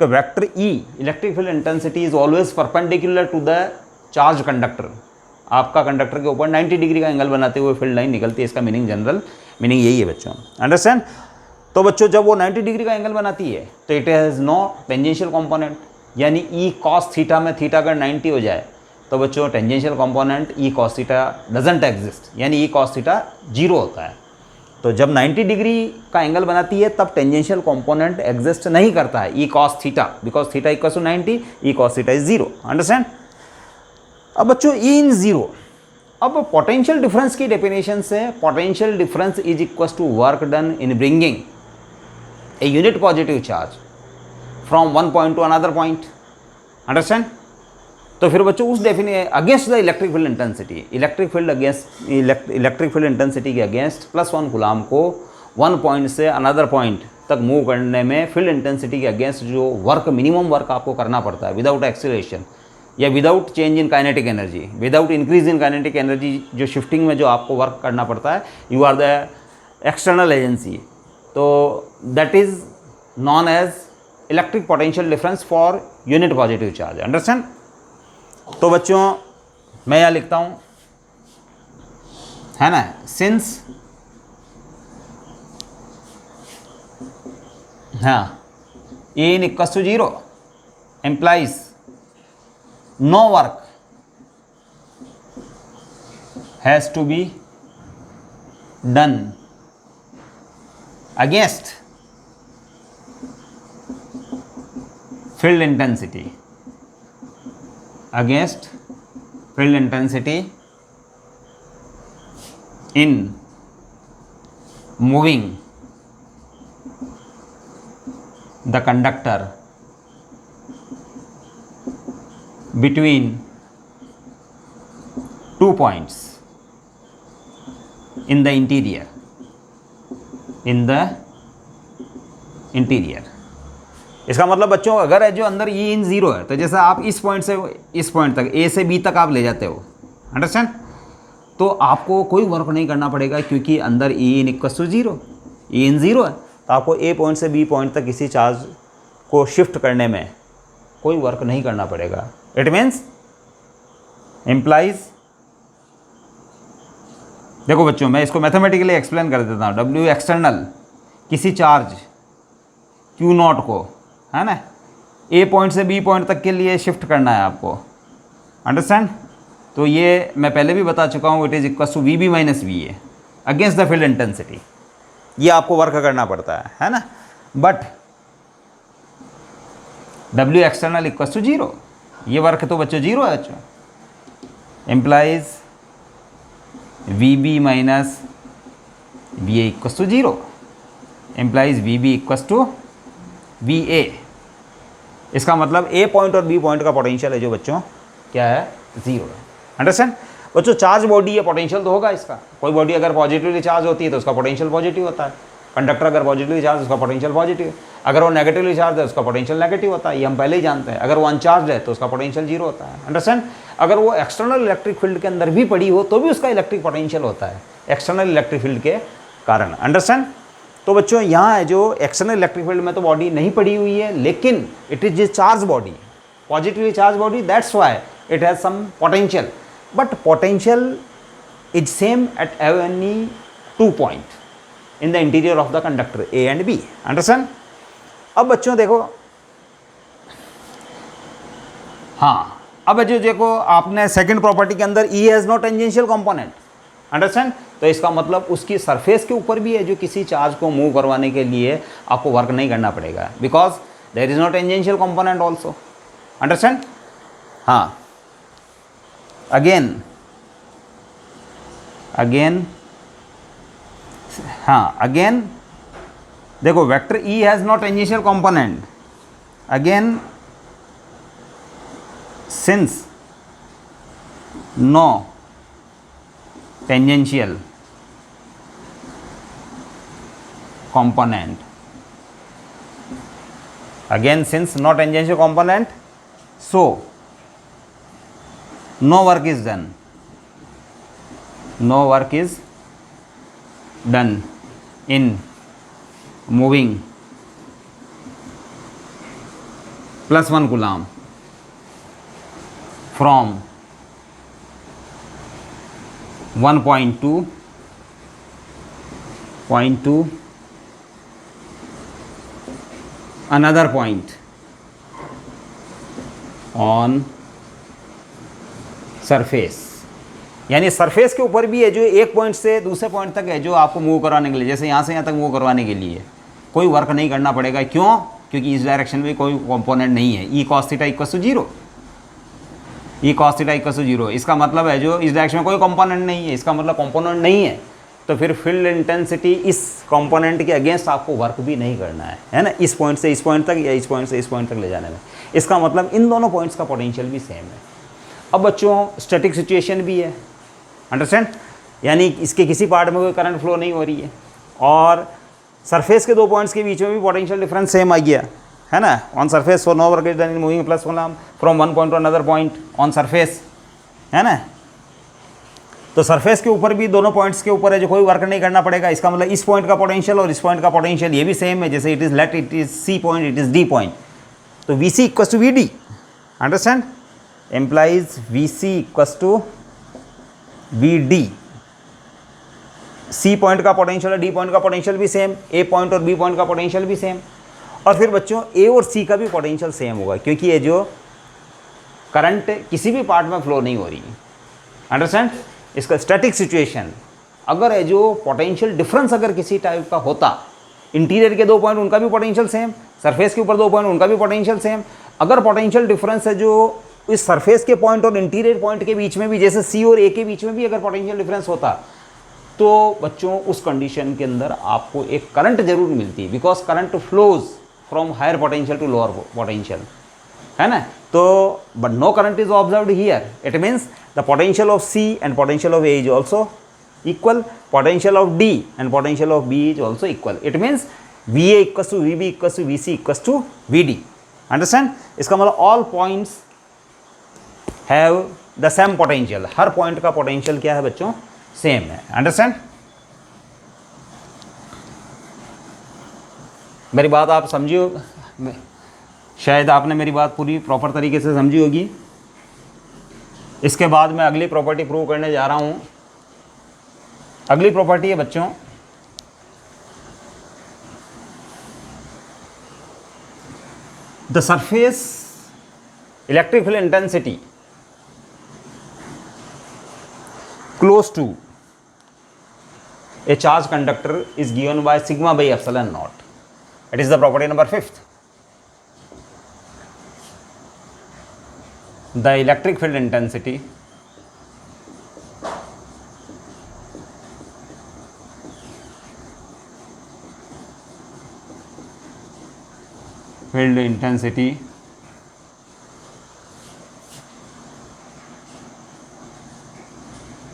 कि vector E electric field intensity is always perpendicular to the charge conductor. आपका कंडक्टर के ऊपर 90 डिग्री का एंगल बनाते हुए फील्ड लाइन निकलती है, इसका मीनिंग जनरल मीनिंग यही है बच्चों, अंडरस्टैंड। तो बच्चों जब वो 90 डिग्री का एंगल बनाती है तो it has no tangential component, यानी ई कॉस थीटा में थीटा अगर 90 हो जाए तो बच्चों tangential component E cos theta doesn't exist, यानी ई कॉस थीटा 0 होता है। तो जब 90 डिग्री का एंगल बनाती है तब टेंजेंशियल कंपोनेंट एग्जिस्ट नहीं करता है, E cos theta, because theta equal to 90, E cos theta is 0। Understand. अब बच्चों ई इन 0, अब पोटेंशियल डिफरेंस की डेफिनेशन से potential difference is equal to work done in bringing a unit positive charge from one point to another point. Understand. तो फिर बच्चों उस definition against the electric field intensity, electric field intensity के against +1 coulomb को one point से another point तक move करने में फील्ड इंटेंसिटी के अगेंस्ट जो वर्क, मिनिमम वर्क आपको करना पड़ता है विदाउट एक्सीलरेशन या without change in kinetic energy, without increase in kinetic energy, जो शिफ्टिंग में जो आपको वर्क करना पड़ता है, you are the external agency. तो that is known as electric potential difference for unit positive charge. Understand. तो बच्चों मैं यहाँ लिखता हूँ, है ना, since E in equals to 0 implies no work has to be done against field intensity, against field intensity in moving the conductor between 2 points in the interior, इसका मतलब बच्चों अगर है जो अंदर ई इन 0 है, तो जैसे आप इस पॉइंट से इस पॉइंट तक, ए से बी तक आप ले जाते हो, अंडरस्टैंड, तो आपको कोई वर्क नहीं करना पड़ेगा क्योंकि अंदर ई इन इक्वल्स टू 0, ई इन 0 है, तो आपको ए पॉइंट से बी पॉइंट तक किसी चार्ज को शिफ्ट करने में कोई वर्क नहीं करना पड़ेगा। इट मीन्स इम्प्लाइज, देखो बच्चों मैं इसको मैथमेटिकली एक्सप्लेन कर देता हूँ। डब्ल्यू एक्सटर्नल किसी चार्ज क्यू नॉट को, है ना, ए पॉइंट से बी पॉइंट तक के लिए शिफ्ट करना है आपको। अंडरस्टैंड। तो ये मैं पहले भी बता चुका हूँ, it is equal to V B minus V A against the field intensity. ये आपको वर्क करना पड़ता है ना। But W external equal to 0, ये वर्क तो बच्चों 0 है बच्चों। Implies V B minus V A equal to 0, implies V B equal to V A. इसका मतलब ए पॉइंट और बी पॉइंट का पोटेंशियल है जो बच्चों क्या है, 0 है। अंडरस्टैंड। बच्चों चार्ज बॉडी है, पोटेंशियल तो होगा इसका। कोई बॉडी अगर पॉजिटिवली चार्ज होती है तो उसका पोटेंशियल पॉजिटिव होता है। कंडक्टर अगर पॉजिटिवली चार्ज, उसका पोटेंशियल पॉजिटिव है। अगर वो नेगेटिवली चार्ज है उसका पोटेंशियल नेगेटिव होता है, ये हम पहले ही जानते हैं। अगर वो अनचार्ज है तो उसका पोटेंशियल 0 होता है। अंडरस्टैंड। अगर वो एक्सटर्नल इलेक्ट्रिक फील्ड के अंदर भी पड़ी हो तो भी उसका इलेक्ट्रिक पोटेंशियल होता है एक्सटर्नल इलेक्ट्रिक फील्ड के कारण। अंडरस्टैंड। तो बच्चों यहाँ है जो एक्सटर्नल इलेक्ट्रिक फील्ड में तो बॉडी नहीं पड़ी हुई है, लेकिन it is a charge body, positively charge body, that's why it has some potential, but potential is same at any 2 point in the interior of the conductor A and B. Understand. अब बच्चों देखो, हाँ, अब जो देखो आपने second property के अंदर E has no tangential component. Understand. तो इसका मतलब उसकी सरफेस के ऊपर भी है जो किसी चार्ज को मूव करवाने के लिए आपको वर्क नहीं करना पड़ेगा, because there is no tangential component also. Understand. हाँ, अगेन हाँ, अगेन देखो vector E has no tangential component, again since no tangential component, again since no tangential component, so no work is done, no work is done in moving +1 coulomb from point to another point on surface यानी surface के ऊपर भी है जो एक point से दूसरे point तक है जो आपको मूव करवाने के लिए, जैसे यहाँ से यहाँ तक मूव करवाने के लिए कोई वर्क नहीं करना पड़ेगा। क्यों? क्योंकि इस डायरेक्शन में कोई कंपोनेंट नहीं है। E cos theta equal to 0, E cos theta equal to 0, इसका मतलब है जो इस डायरेक्शन में कोई कंपोनेंट नहीं है, इसका मतलब कंपोनेंट नहीं है, तो फिर फील्ड इंटेंसिटी इस कंपोनेंट के अगेंस्ट आपको वर्क भी नहीं करना है ना, इस पॉइंट से इस पॉइंट तक या इस पॉइंट से इस पॉइंट तक ले जाने में। इसका मतलब इन दोनों पॉइंट्स का पोटेंशियल भी सेम है। अब बच्चों स्टैटिक सिचुएशन भी है, अंडरस्टैंड, यानी इसके किसी पार्ट में कोई करंट फ्लो नहीं हो रही है और सरफेस के दो पॉइंट्स के बीच में भी पोटेंशियल डिफरेंस सेम आ गया है ना। On surface for no work is done in moving plus from one point to another point on surface, है ना। तो सरफेस के ऊपर भी दोनों पॉइंट्स के ऊपर है जो कोई वर्क नहीं करना पड़ेगा। इसका मतलब इस पॉइंट का पोटेंशियल और इस पॉइंट का पोटेंशियल ये भी सेम है, जैसे it is let it is C point, it is D point, तो V C equals to V D, understand, implies V C equals to V D. C point का potential और D point का potential भी same, A point और B point का potential भी same, और फिर बच्चों ए और सी का भी पोटेंशियल सेम होगा क्योंकि ये जो करंट किसी भी पार्ट में फ्लो नहीं हो रही है, अंडरस्टैंड। इसका स्टैटिक सिचुएशन अगर है जो पोटेंशियल डिफरेंस अगर किसी टाइप का होता, इंटीरियर के दो पॉइंट उनका भी पोटेंशियल सेम, सरफेस के ऊपर दो पॉइंट उनका भी पोटेंशियल सेम, अगर पोटेंशियल डिफरेंस है जो इस सरफेस के पॉइंट और इंटीरियर पॉइंट के बीच में भी, जैसे सी और ए के बीच में भी अगर पोटेंशियल डिफरेंस होता, तो बच्चों उस कंडीशन के अंदर आपको एक करंट जरूर मिलती, because current flows from higher potential to lower potential, है ना। तो but no current is observed here, it means the potential of C and potential of A is also equal, potential of D and potential of B is also equal, it means V A equal to V B equal to V C equal to V D, understand. इसका मतलब all points have the same potential, her point का potential क्या है बच्चों, same है, understand. मेरी बात आप समझी हो, शायद आपने मेरी बात पूरी प्रॉपर तरीके से समझी होगी। इसके बाद मैं अगली प्रॉपर्टी प्रूव करने जा रहा हूं। अगली प्रॉपर्टी है बच्चों the surface electric field intensity close to a charge conductor is given by sigma by epsilon naught. It is the property number 5th. The electric field intensity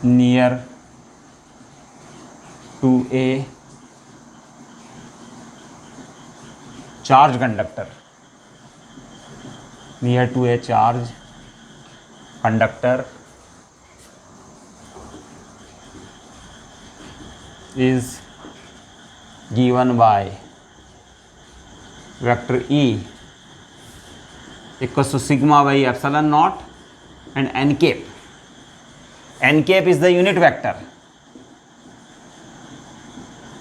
near to a charge conductor, near to a charge conductor is given by vector E equals to sigma by epsilon naught and n cap. N cap is the unit vector,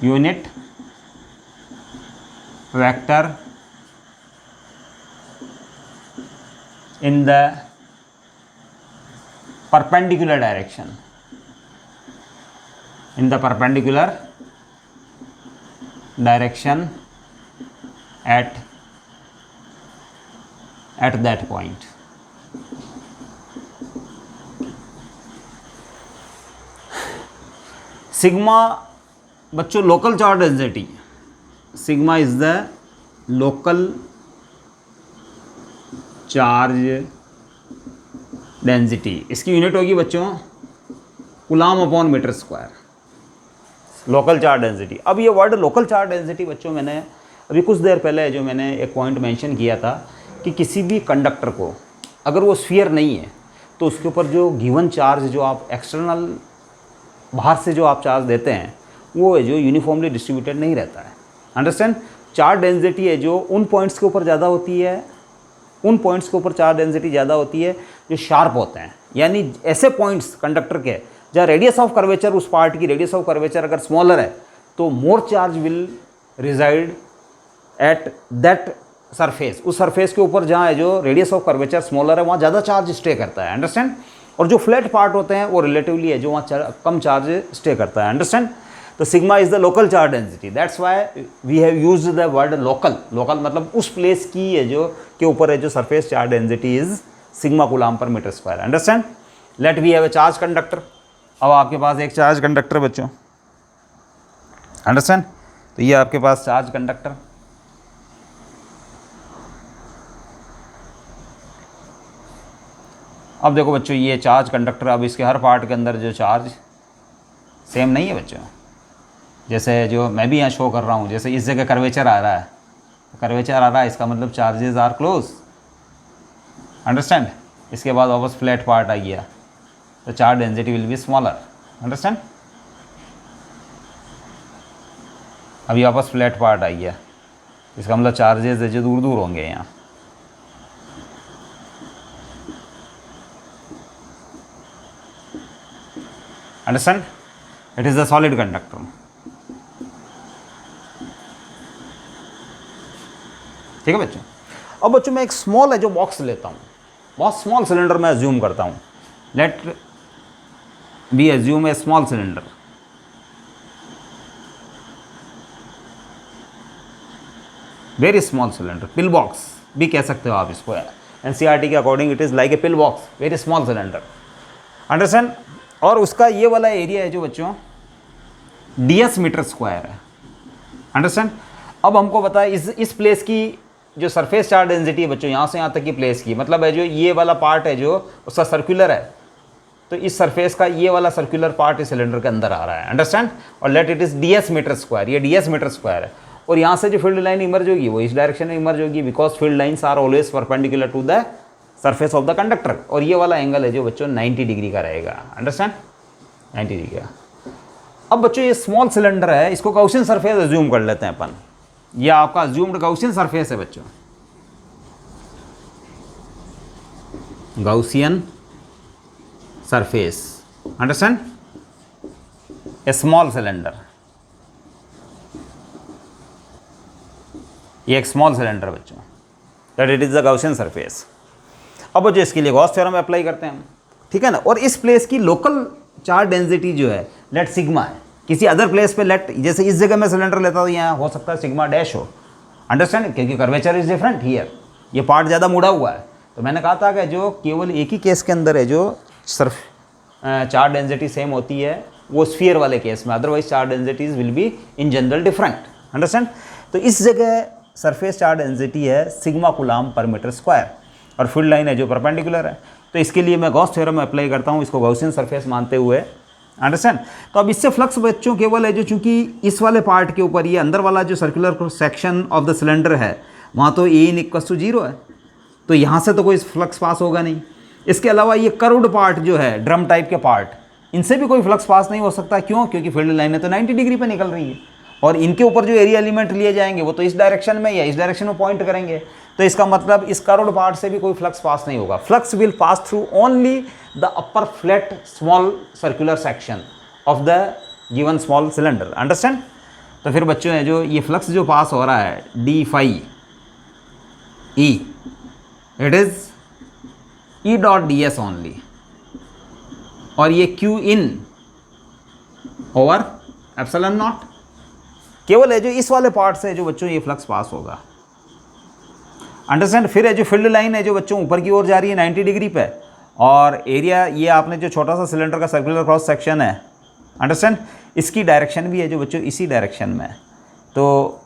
in the perpendicular direction, at that point. Sigma बच्चों local charge density, sigma is the local charge density, इसकी unit होगी बच्चों coulomb upon metre square, local charge density. अब ये word local charge density बच्चों मैंने अभी कुछ देर पहले जो मैंने एक पॉइंट मेंशन किया था कि किसी भी कंडक्टर को अगर वो स्फीयर नहीं है तो उसके ऊपर जो गिवन चार्ज जो आप एक्सटर्नल बाहर से जो आप चार्ज देते हैं वो है जो यूनिफॉर्मली डिस्ट्रीब्यूटेड नहीं रहता है, अंडरस्टैंड। चार्ज डेंसिटी है जो उन पॉइंट्स के ऊपर ज़्यादा होती है, उन पॉइंट्स के ऊपर चार्ज डेंसिटी ज़्यादा होती है जो शार्प होते हैं, यानी ऐसे पॉइंट्स कंडक्टर के जहाँ रेडियस ऑफ कर्वेचर, उस पार्ट की रेडियस ऑफ कर्वेचर अगर स्मॉलर है तो more charge will reside at that surface, उस सरफेस के ऊपर जहाँ है जो रेडियस ऑफ कर्वेचर स्मॉलर है वहाँ ज़्यादा चार्ज स्टे करता है, अंडरस्टैंड। और जो फ्लैट पार्ट होते हैं वो रिलेटिवली है जो वहाँ कम चार्ज स्टे करता है। अंडरस्टैंड? तो sigma is the local charge density, that's why we have used the word local. Local मतलब उस प्लेस की है जो के ऊपर है जो surface charge density is sigma coulomb per metre square. Understand? Let we have a charge conductor. अब आपके पास एक चार्ज कंडक्टर बच्चों, अंडरस्टैंड? तो ये आपके पास चार्ज कंडक्टर, अब देखो बच्चों ये चार्ज कंडक्टर, अब इसके हर पार्ट के अंदर जो चार्ज सेम नहीं है बच्चों। जैसे जो मैं भी यहाँ शो कर रहा हूँ, जैसे इस जगह कर्वेचर आ रहा है, कर्वेचर आ रहा है, इसका मतलब चार्जेस आर क्लोज। अंडरस्टैंड? इसके बाद वापस फ्लैट पार्ट आ गया तो charge density will be smaller. Understand? अभी वापस फ्लैट पार्ट आ गया, इसका मतलब चार्जेस है जो दूर दूर होंगे यहाँ। Understand? It is the solid conductor. ठीक है बच्चों? अब बच्चों मैं एक स्मॉल है जो बॉक्स लेता हूँ, बहुत स्मॉल सिलेंडर मैं अज्यूम करता हूँ। Let be assume a small cylinder, very small cylinder, pill box भी कह सकते हो आप इसको। एनसीईआरटी के according it is like a pill box, very small cylinder. Understand? और उसका ये वाला एरिया है जो बच्चों ds मीटर स्क्वायर है। अंडरस्टैंड? अब हमको पता है इस प्लेस की जो सरफेस चार्ज डेंसिटी है बच्चों, यहाँ से यहाँ तक की प्लेस की, मतलब है जो ये वाला पार्ट है जो उसका सर्कुलर है, तो इस सरफेस का ये वाला सर्कुलर पार्ट इस सिलेंडर के अंदर आ रहा है। अंडरस्टैंड? और let it is ds meter square, ये ds मीटर स्क्वायर है। और यहाँ से जो फील्ड लाइन इमर्ज होगी वो इस डायरेक्शन में इमर्ज होगी, because field lines are always perpendicular to the surface of the conductor. और ये वाला एंगल है जो बच्चों 90 डिग्री का रहेगा। अंडरस्टैंड? 90 डिग्री का। अब बच्चों ये स्मॉल सिलेंडर है, इसको गॉसियन सरफेस अज्यूम कर लेते हैं अपन। ये आपका अज्यूम्ड गॉसियन सरफेस है बच्चों, गॉसियन सरफेस। अंडरस्टैंड? ए स्मॉल सिलेंडर, ये एक स्मॉल सिलेंडर बच्चों, that it is the Gaussian surface. अब बच्चों इसके लिए गॉस थ्योरम अप्लाई करते हैं हम, ठीक है ना। और इस प्लेस की लोकल चार्ज डेंसिटी जो है लेट सिग्मा है, किसी अदर प्लेस पे लेट, जैसे इस जगह में सिलेंडर लेता हूँ, यहाँ हो सकता है सिग्मा डैश हो। अंडरस्टैंड? क्योंकि कर्वेचर इज डिफरेंट हियर, ये पार्ट ज़्यादा मुड़ा हुआ है। तो मैंने कहा था कि जो केवल एक ही केस के अंदर है जो चार्ज डेंसिटी सेम होती है वो स्फीयर वाले केस में, otherwise charge densities will be in general different. Understand? तो इस जगह सरफेस चार्ज डेंसिटी है sigma coulomb per metre square और फील्ड लाइन है जो परपेंडिकुलर है। तो इसके लिए मैं गॉस थ्योरम अप्लाई करता हूँ, इसको गॉसियन सरफेस मानते हुए। अंडरस्टैंड? तो अब इससे फ्लक्स बच्चों केवल है जो, चूंकि इस वाले पार्ट के ऊपर ये अंदर वाला जो circular section of the cylinder है वहाँ तो A = 0 है, तो यहाँ से तो कोई फ्लक्स पास होगा नहीं। इसके अलावा ये कर्व्ड पार्ट जो है, ड्रम टाइप के पार्ट, इनसे भी कोई फ्लक्स पास नहीं हो सकता। क्यों? क्योंकि फील्ड लाइनें तो 90 डिग्री पे निकल रही है और इनके ऊपर जो एरिया एलिमेंट लिए जाएंगे वो तो इस डायरेक्शन में या इस डायरेक्शन में पॉइंट करेंगे। तो इसका मतलब इस कर्व्ड पार्ट से भी कोई फ्लक्स पास नहीं होगा। Flux will pass through only the upper flat small circular section of the given small cylinder. Understand? तो फिर बच्चों है जो ये फ्लक्स जो पास हो रहा है d phi E, it is E.ds only, और ये Q in over epsilon not, केवल है जो इस वाले पार्ट से जो बच्चों ये फ्लक्स पास होगा। अंडरस्टैंड? फिर है जो फील्ड लाइन है जो बच्चों ऊपर की ओर जा रही है 90 डिग्री पे, और एरिया ये आपने जो छोटा सा सिलेंडर का सर्कुलर क्रॉस सेक्शन है, अंडरस्टैंड, इसकी डायरेक्शन भी है जो बच्चों इसी डायरेक्शन में है। तो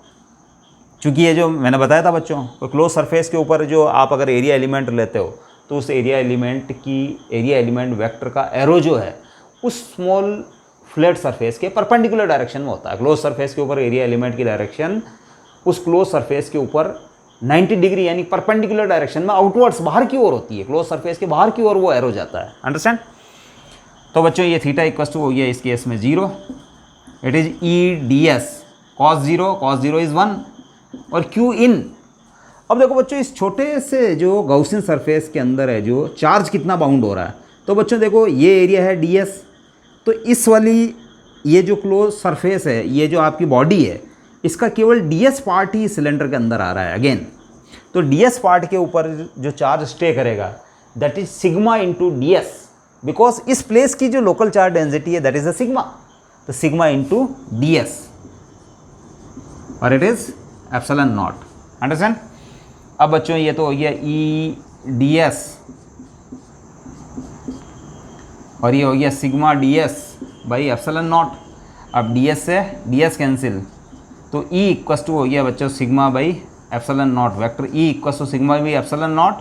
चूँकि ये जो मैंने बताया था बच्चों, तो क्लोज सरफेस के ऊपर जो आप अगर एरिया एलिमेंट लेते हो तो उस एरिया एलिमेंट वेक्टर का एरो जो है उस स्मॉल फ्लैट सरफेस के परपेंडिकुलर डायरेक्शन में होता है। क्लोज सरफेस के ऊपर एरिया एलिमेंट की डायरेक्शन उस क्लोज सरफेस के ऊपर 90 डिग्री यानी परपेंडिकुलर डायरेक्शन में आउटवर्ड्स बाहर की ओर होती है। क्लोज सरफेस के बाहर की ओर वो एरो जाता है। अंडरस्टैंड? तो बच्चों ये थीटा = हो गया इस केस में 0, it is E/ds cos 0 is 1 और Q in। अब देखो बच्चों इस छोटे से जो गॉसियन सरफेस के अंदर है जो चार्ज कितना बाउंड हो रहा है, तो बच्चों देखो ये एरिया है ds, तो इस वाली ये जो क्लोज सरफेस है, ये जो आपकी बॉडी है, इसका केवल ds पार्ट ही सिलेंडर के अंदर आ रहा है। अगेन तो ds पार्ट के ऊपर जो चार्ज स्टे करेगा that is sigma × ds, because इस प्लेस की जो लोकल चार्ज डेंसिटी है दैट इज द सिग्मा, तो सिग्मा इंटू डी एस और it is epsilon not. Understand? अब बच्चों ये तो हो गया ई डी एस और ये हो गया sigma D S by epsilon nought. अब डी एस से डी एस कैंसिल, तो ई इक्वस टू हो गया बच्चों sigma by epsilon nought, vector E equals to sigma by epsilon nought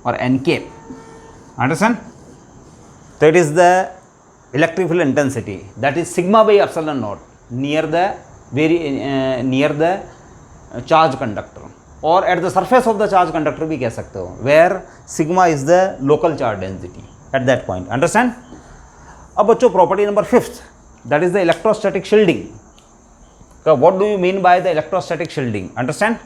और एन के। अंडरस्टैंड? तो it is the electric field intensity that is sigma by epsilon nought near the charge conductor, और at the surface of the charge conductor भी कह सकते हो, where sigma is the local charge density at that point. Understand? अब बच्चों property number 5th that is the electrostatic shielding. What do you mean by the electrostatic shielding? Understand?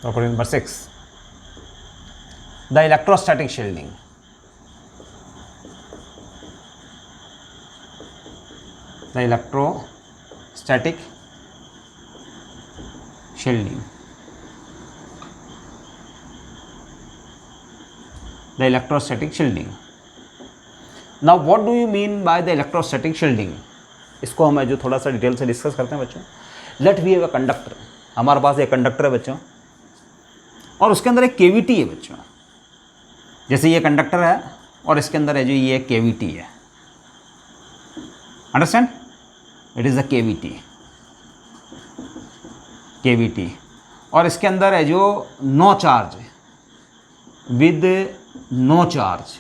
Property number 6, the electrostatic shielding. The electrostatic shielding. The electrostatic shielding. Now what do you mean by the electrostatic shielding? इसको हम जो थोड़ा सा detail से discuss करते हैं बच्चों। Let we have a conductor, हमारे पास एक कंडक्टर है बच्चों और उसके अंदर एक केविटी है बच्चों। जैसे ये कंडक्टर है और इसके अंदर है जो ये केविटी है। Understand? It is a cavity और इसके अंदर है जो no charge with no charge.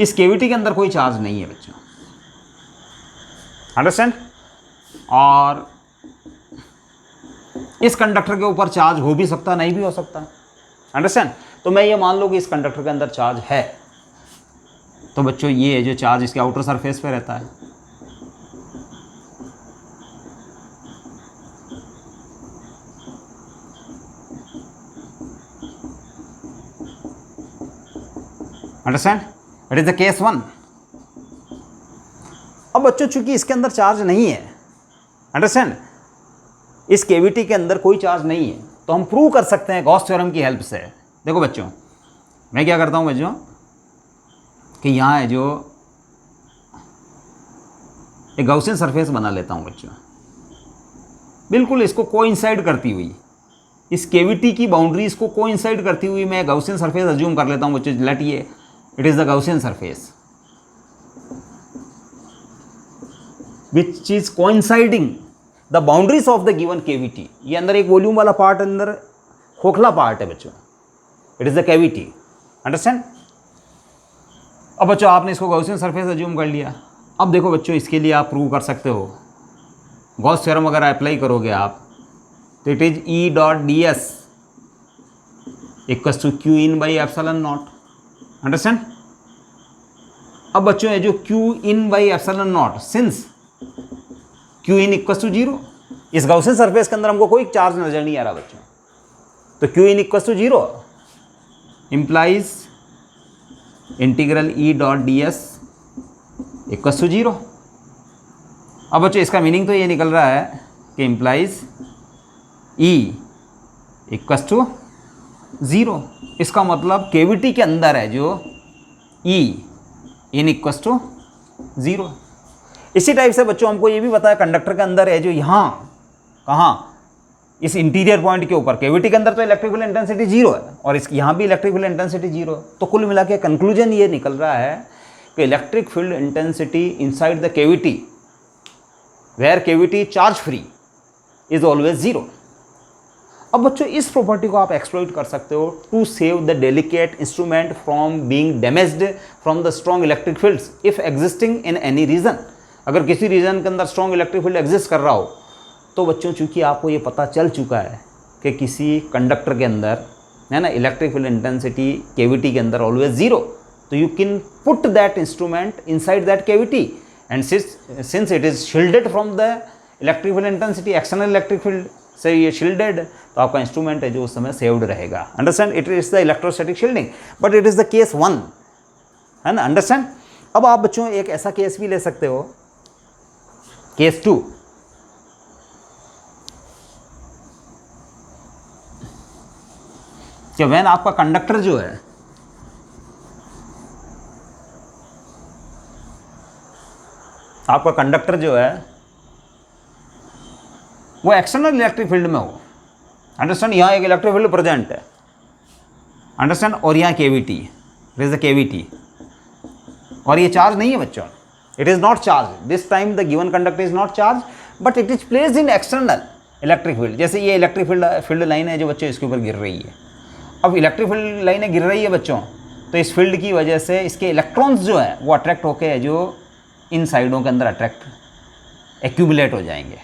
इस केविटी के अंदर कोई चार्ज नहीं है बच्चों। अंडरस्टैंड? और इस कंडक्टर के ऊपर चार्ज हो भी सकता, नहीं भी हो सकता। अंडरस्टैंड? तो मैं ये मान लो कि इस कंडक्टर के अंदर चार्ज है, तो बच्चों ये जो चार्ज इसके आउटर सरफेस पे रहता है। Understand? It is the case 1। अब बच्चों चूंकि इसके अंदर चार्ज नहीं है, अंडरस्टैंड, इस केविटी के अंदर कोई चार्ज नहीं है, तो हम प्रूव कर सकते हैं गॉस थ्योरम की हेल्प से। देखो बच्चों, मैं क्या करता हूं बच्चों कि यहाँ है जो एक गॉसियन सरफेस बना लेता हूं बच्चों, बिल्कुल इसको कोइंसाइड करती हुई, इस केविटी की बाउंड्रीज को कोइंसाइड करती हुई मैं गॉसियन सरफेस अज्यूम कर लेता हूं बच्चों। लेट ये it is the Gaussian surface which is coinciding the boundaries of the given cavity. ये अंदर एक वॉल्यूम वाला पार्ट अंदर खोखला पार्ट है बच्चों, it is the cavity. Understand? अब बच्चों आपने इसको गॉसियन सरफेस अज्यूम कर लिया। अब देखो बच्चों, इसके लिए आप प्रूव कर सकते हो, गॉस थ्योरम अगर अप्लाई करोगे आप, तो it is E dot D S equals to Q in by epsilon not. Understand? अब बच्चों ये जो Q in by epsilon not, since Q in equals to 0, इस गॉसियन सरफेस के अंदर हमको कोई चार्ज नजर नहीं आ रहा बच्चों, तो Q in equals to 0 implies integral E dot D S equals to 0। अब बच्चों इसका मीनिंग तो ये निकल रहा है कि इंप्लाइज ई इक्वल्स टू 0। इसका मतलब केविटी के अंदर है जो ई इन इक्वल्स टू 0। इसी टाइप से बच्चों हमको ये भी पता है कंडक्टर के अंदर है जो यहाँ कहाँ, इस इंटीरियर पॉइंट के ऊपर, केविटी के अंदर तो इलेक्ट्रिक फील्ड इंटेंसिटी 0 है और इस यहाँ भी इलेक्ट्रिक फील्ड इंटेंसिटी 0 है। तो कुल मिला के कंक्लूजन ये निकल रहा है कि electric field intensity inside the cavity where cavity charge free is always 0। अब बच्चों इस प्रॉपर्टी को आप एक्सप्लॉइट कर सकते हो to save the delicate instrument from being damaged from the strong electric fields if existing in any region. अगर किसी रीजन के अंदर स्ट्रॉन्ग इलेक्ट्रिक फील्ड एग्जिस्ट कर रहा हो, तो बच्चों चूंकि आपको ये पता चल चुका है कि किसी कंडक्टर के अंदर है ना इलेक्ट्रिक फील्ड इंटेंसिटी केविटी के अंदर ऑलवेज 0, तो you can put that instrument inside that cavity and since it is shielded from the electric field intensity, external electric field, से ये शील्डेड, तो आपका इंस्ट्रूमेंट है जो उस समय सेव्ड रहेगा। Understand, it is the electrostatic shielding, but it is the case 1, है ना। अंडरस्टैंड। अब आप बच्चों एक ऐसा केस भी ले सकते हो, केस 2, कि व्हेन आपका कंडक्टर जो है वो एक्सटर्नल इलेक्ट्रिक फील्ड में हो। अंडरस्टैंड, यहाँ एक इलेक्ट्रिक फील्ड प्रेजेंट है, अंडरस्टैंड, और यहाँ cavity, it is the cavity, और ये चार्ज नहीं है बच्चों, it is not charge this time, the given conductor is not charge but it is placed in external electric field. जैसे ये इलेक्ट्रिक फील्ड लाइन है जो बच्चों इसके ऊपर गिर रही है। अब इलेक्ट्रिक फील्ड लाइनें गिर रही है बच्चों, तो इस फील्ड की वजह से इसके इलेक्ट्रॉन्स जो है वो अट्रैक्ट होके जो इन साइडों के अंदर अट्रैक्ट एक्यूमुलेट हो जाएंगे,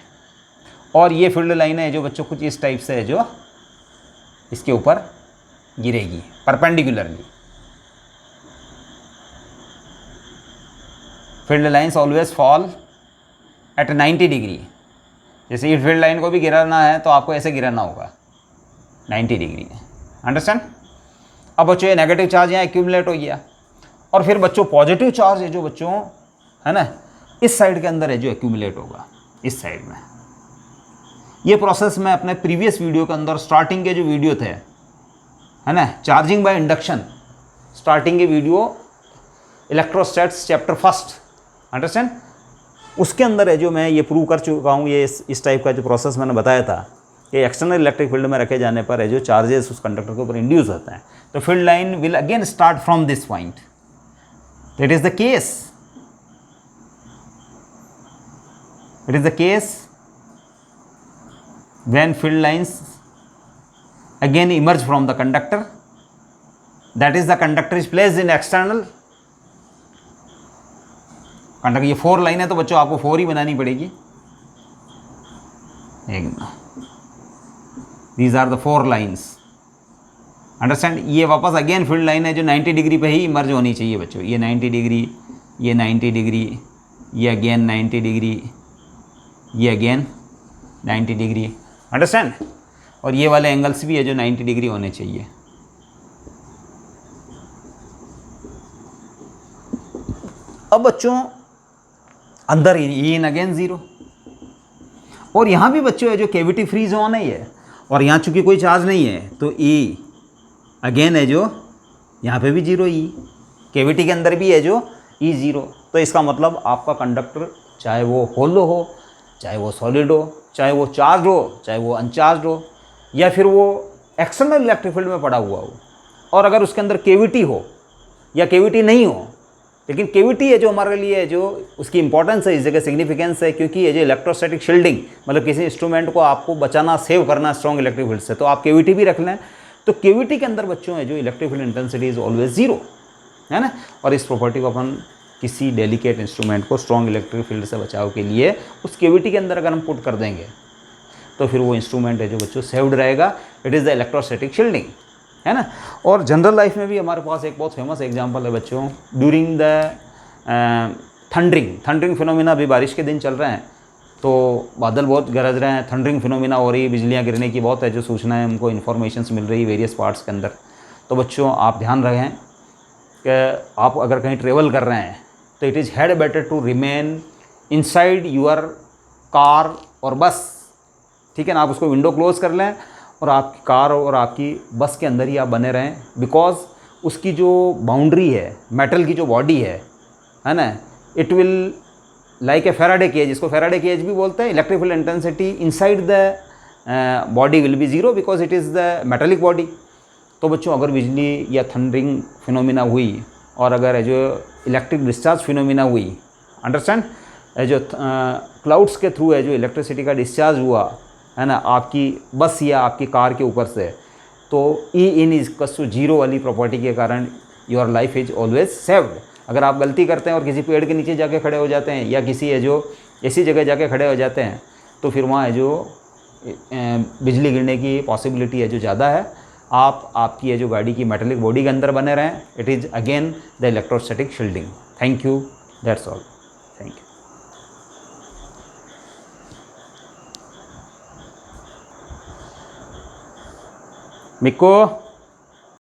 और ये फील्ड लाइनें है जो बच्चों कुछ इस टाइप से है जो इसके ऊपर गिरेगी perpendicularly. Field lines always fall eight 90 degree. जैसे ये फील्ड लाइन को भी गिराना है तो आपको ऐसे गिराना होगा 90 डिग्री। अंडरस्टैंड। अब बच्चों ये नेगेटिव चार्ज यहाँ एक्यूमुलेट हो गया, और फिर बच्चों पॉजिटिव चार्ज है जो बच्चों है ना इस साइड के अंदर है जो एक्यूमुलेट होगा इस साइड में। ये प्रोसेस मैं अपने प्रीवियस वीडियो के अंदर स्टार्टिंग के जो वीडियो थे है ना, चार्जिंग बाय इंडक्शन, स्टार्टिंग के वीडियो इलेक्ट्रोस्टैट्स चैप्टर 1, अंडरस्टैंड, उसके अंदर है जो मैं ये प्रूव कर चुका हूँ। ये इस टाइप का जो प्रोसेस मैंने बताया था कि एक्सटर्नल इलेक्ट्रिक फील्ड में रखे जाने पर है जो चार्जेस उस कंडक्टर के ऊपर इंड्यूस होते हैं, तो field line will again start from this point. It is the case, it is the case when field lines again emerge from the conductor, that is the conductor is placed in external conductor. ये 4 line है तो बच्चों आपको 4 ही बनानी पड़ेगी। These are the 4 lines, understand. ये वापस अगेन फील्ड लाइन है जो 90 डिग्री पे ही इमर्ज होनी चाहिए बच्चों। ये 90 डिग्री, ये 90 डिग्री, ये अगेन 90 डिग्री, ये अगेन 90 डिग्री, अंडरस्टैंड। और ये वाले एंगल्स भी है जो 90 डिग्री होने चाहिए। अब बच्चों अंदर इन अगेन 0, और यहाँ भी बच्चों है जो केविटी फ्री जोन है ये, और यहाँ चूंकि कोई चार्ज नहीं है तो ई अगेन है जो यहाँ पे भी 0 ई, केविटी के अंदर भी है जो ई 0। तो इसका मतलब आपका कंडक्टर चाहे वो होलो हो, चाहे वो सॉलिड हो, चाहे वो चार्ज हो, चाहे वो अनचार्ज हो, या फिर वो एक्सटर्नल इलेक्ट्रिक फील्ड में पड़ा हुआ हो, और अगर उसके अंदर केविटी हो या केविटी नहीं हो, लेकिन केविटी है जो हमारे लिए जो उसकी इंपॉर्टेंस है, इस जगह सिग्निफिकेंस है, क्योंकि ये जो इलेक्ट्रोस्टैटिक शील्डिंग मतलब किसी इंस्ट्रूमेंट को आपको बचाना, सेव करना स्ट्रॉन्ग इलेक्ट्रिक फील्ड से, तो आप केविटी भी रख लें। तो केविटी के अंदर बच्चों है जो electric field intensity is always 0, है ना। और इस प्रॉपर्टी को अपन किसी डेलिकेट इंस्ट्रूमेंट को स्ट्रॉन्ग इलेक्ट्रिक फील्ड से बचाव के लिए उस केविटी के अंदर अगर हम पुट कर देंगे तो फिर वो इंस्ट्रूमेंट है जो बच्चों सेव्ड रहेगा। It is the electrostatic shielding, है ना। और जनरल लाइफ में भी हमारे पास एक बहुत फेमस एग्जांपल है बच्चों, ड्यूरिंग द थंडरिंग फिनोमिना। अभी बारिश के दिन चल रहे हैं तो बादल बहुत गरज रहे हैं, थंडरिंग फिनोमिना हो रही है, बिजलियाँ गिरने की बहुत है जो सूचनाएं हमको इन्फॉर्मेशंस मिल रही है वेरियस पार्ट्स के अंदर। तो बच्चों आप ध्यान रखें कि आप अगर कहीं ट्रेवल कर रहे हैं तो it is had better to remain inside your car और बस, ठीक है ना। आप उसको विंडो क्लोज कर लें और आपकी कार और आपकी बस के अंदर ही आप बने रहें, बिकॉज उसकी जो बाउंड्री है, मेटल की जो बॉडी है ना, it will like a Faraday cage, इसको फेराडे केज भी बोलते हैं। Electric field intensity inside the body will be 0 because it is the metallic body. तो बच्चों अगर बिजली या थंडरिंग फिनोमिना हुई और अगर जो इलेक्ट्रिक डिस्चार्ज फिनोमिना हुई, अंडरस्टैंड, जो क्लाउड्स के थ्रू है जो इलेक्ट्रिसिटी का डिस्चार्ज हुआ है ना आपकी बस या आपकी कार के ऊपर से, तो ई इन इज कस टू 0 वाली प्रॉपर्टी के कारण your life is always saved. अगर आप गलती करते हैं और किसी पेड़ के नीचे जाके खड़े हो जाते हैं या किसी है जो ऐसी जगह जाके खड़े हो जाते हैं तो फिर वहाँ है जो बिजली गिरने की पॉसिबिलिटी है जो ज़्यादा है। आप आपकी है जो गाड़ी की मेटेलिक बॉडी के अंदर बने रहें। It is again the electrostatic shielding. Thank you, that's all, thank you. मिक्को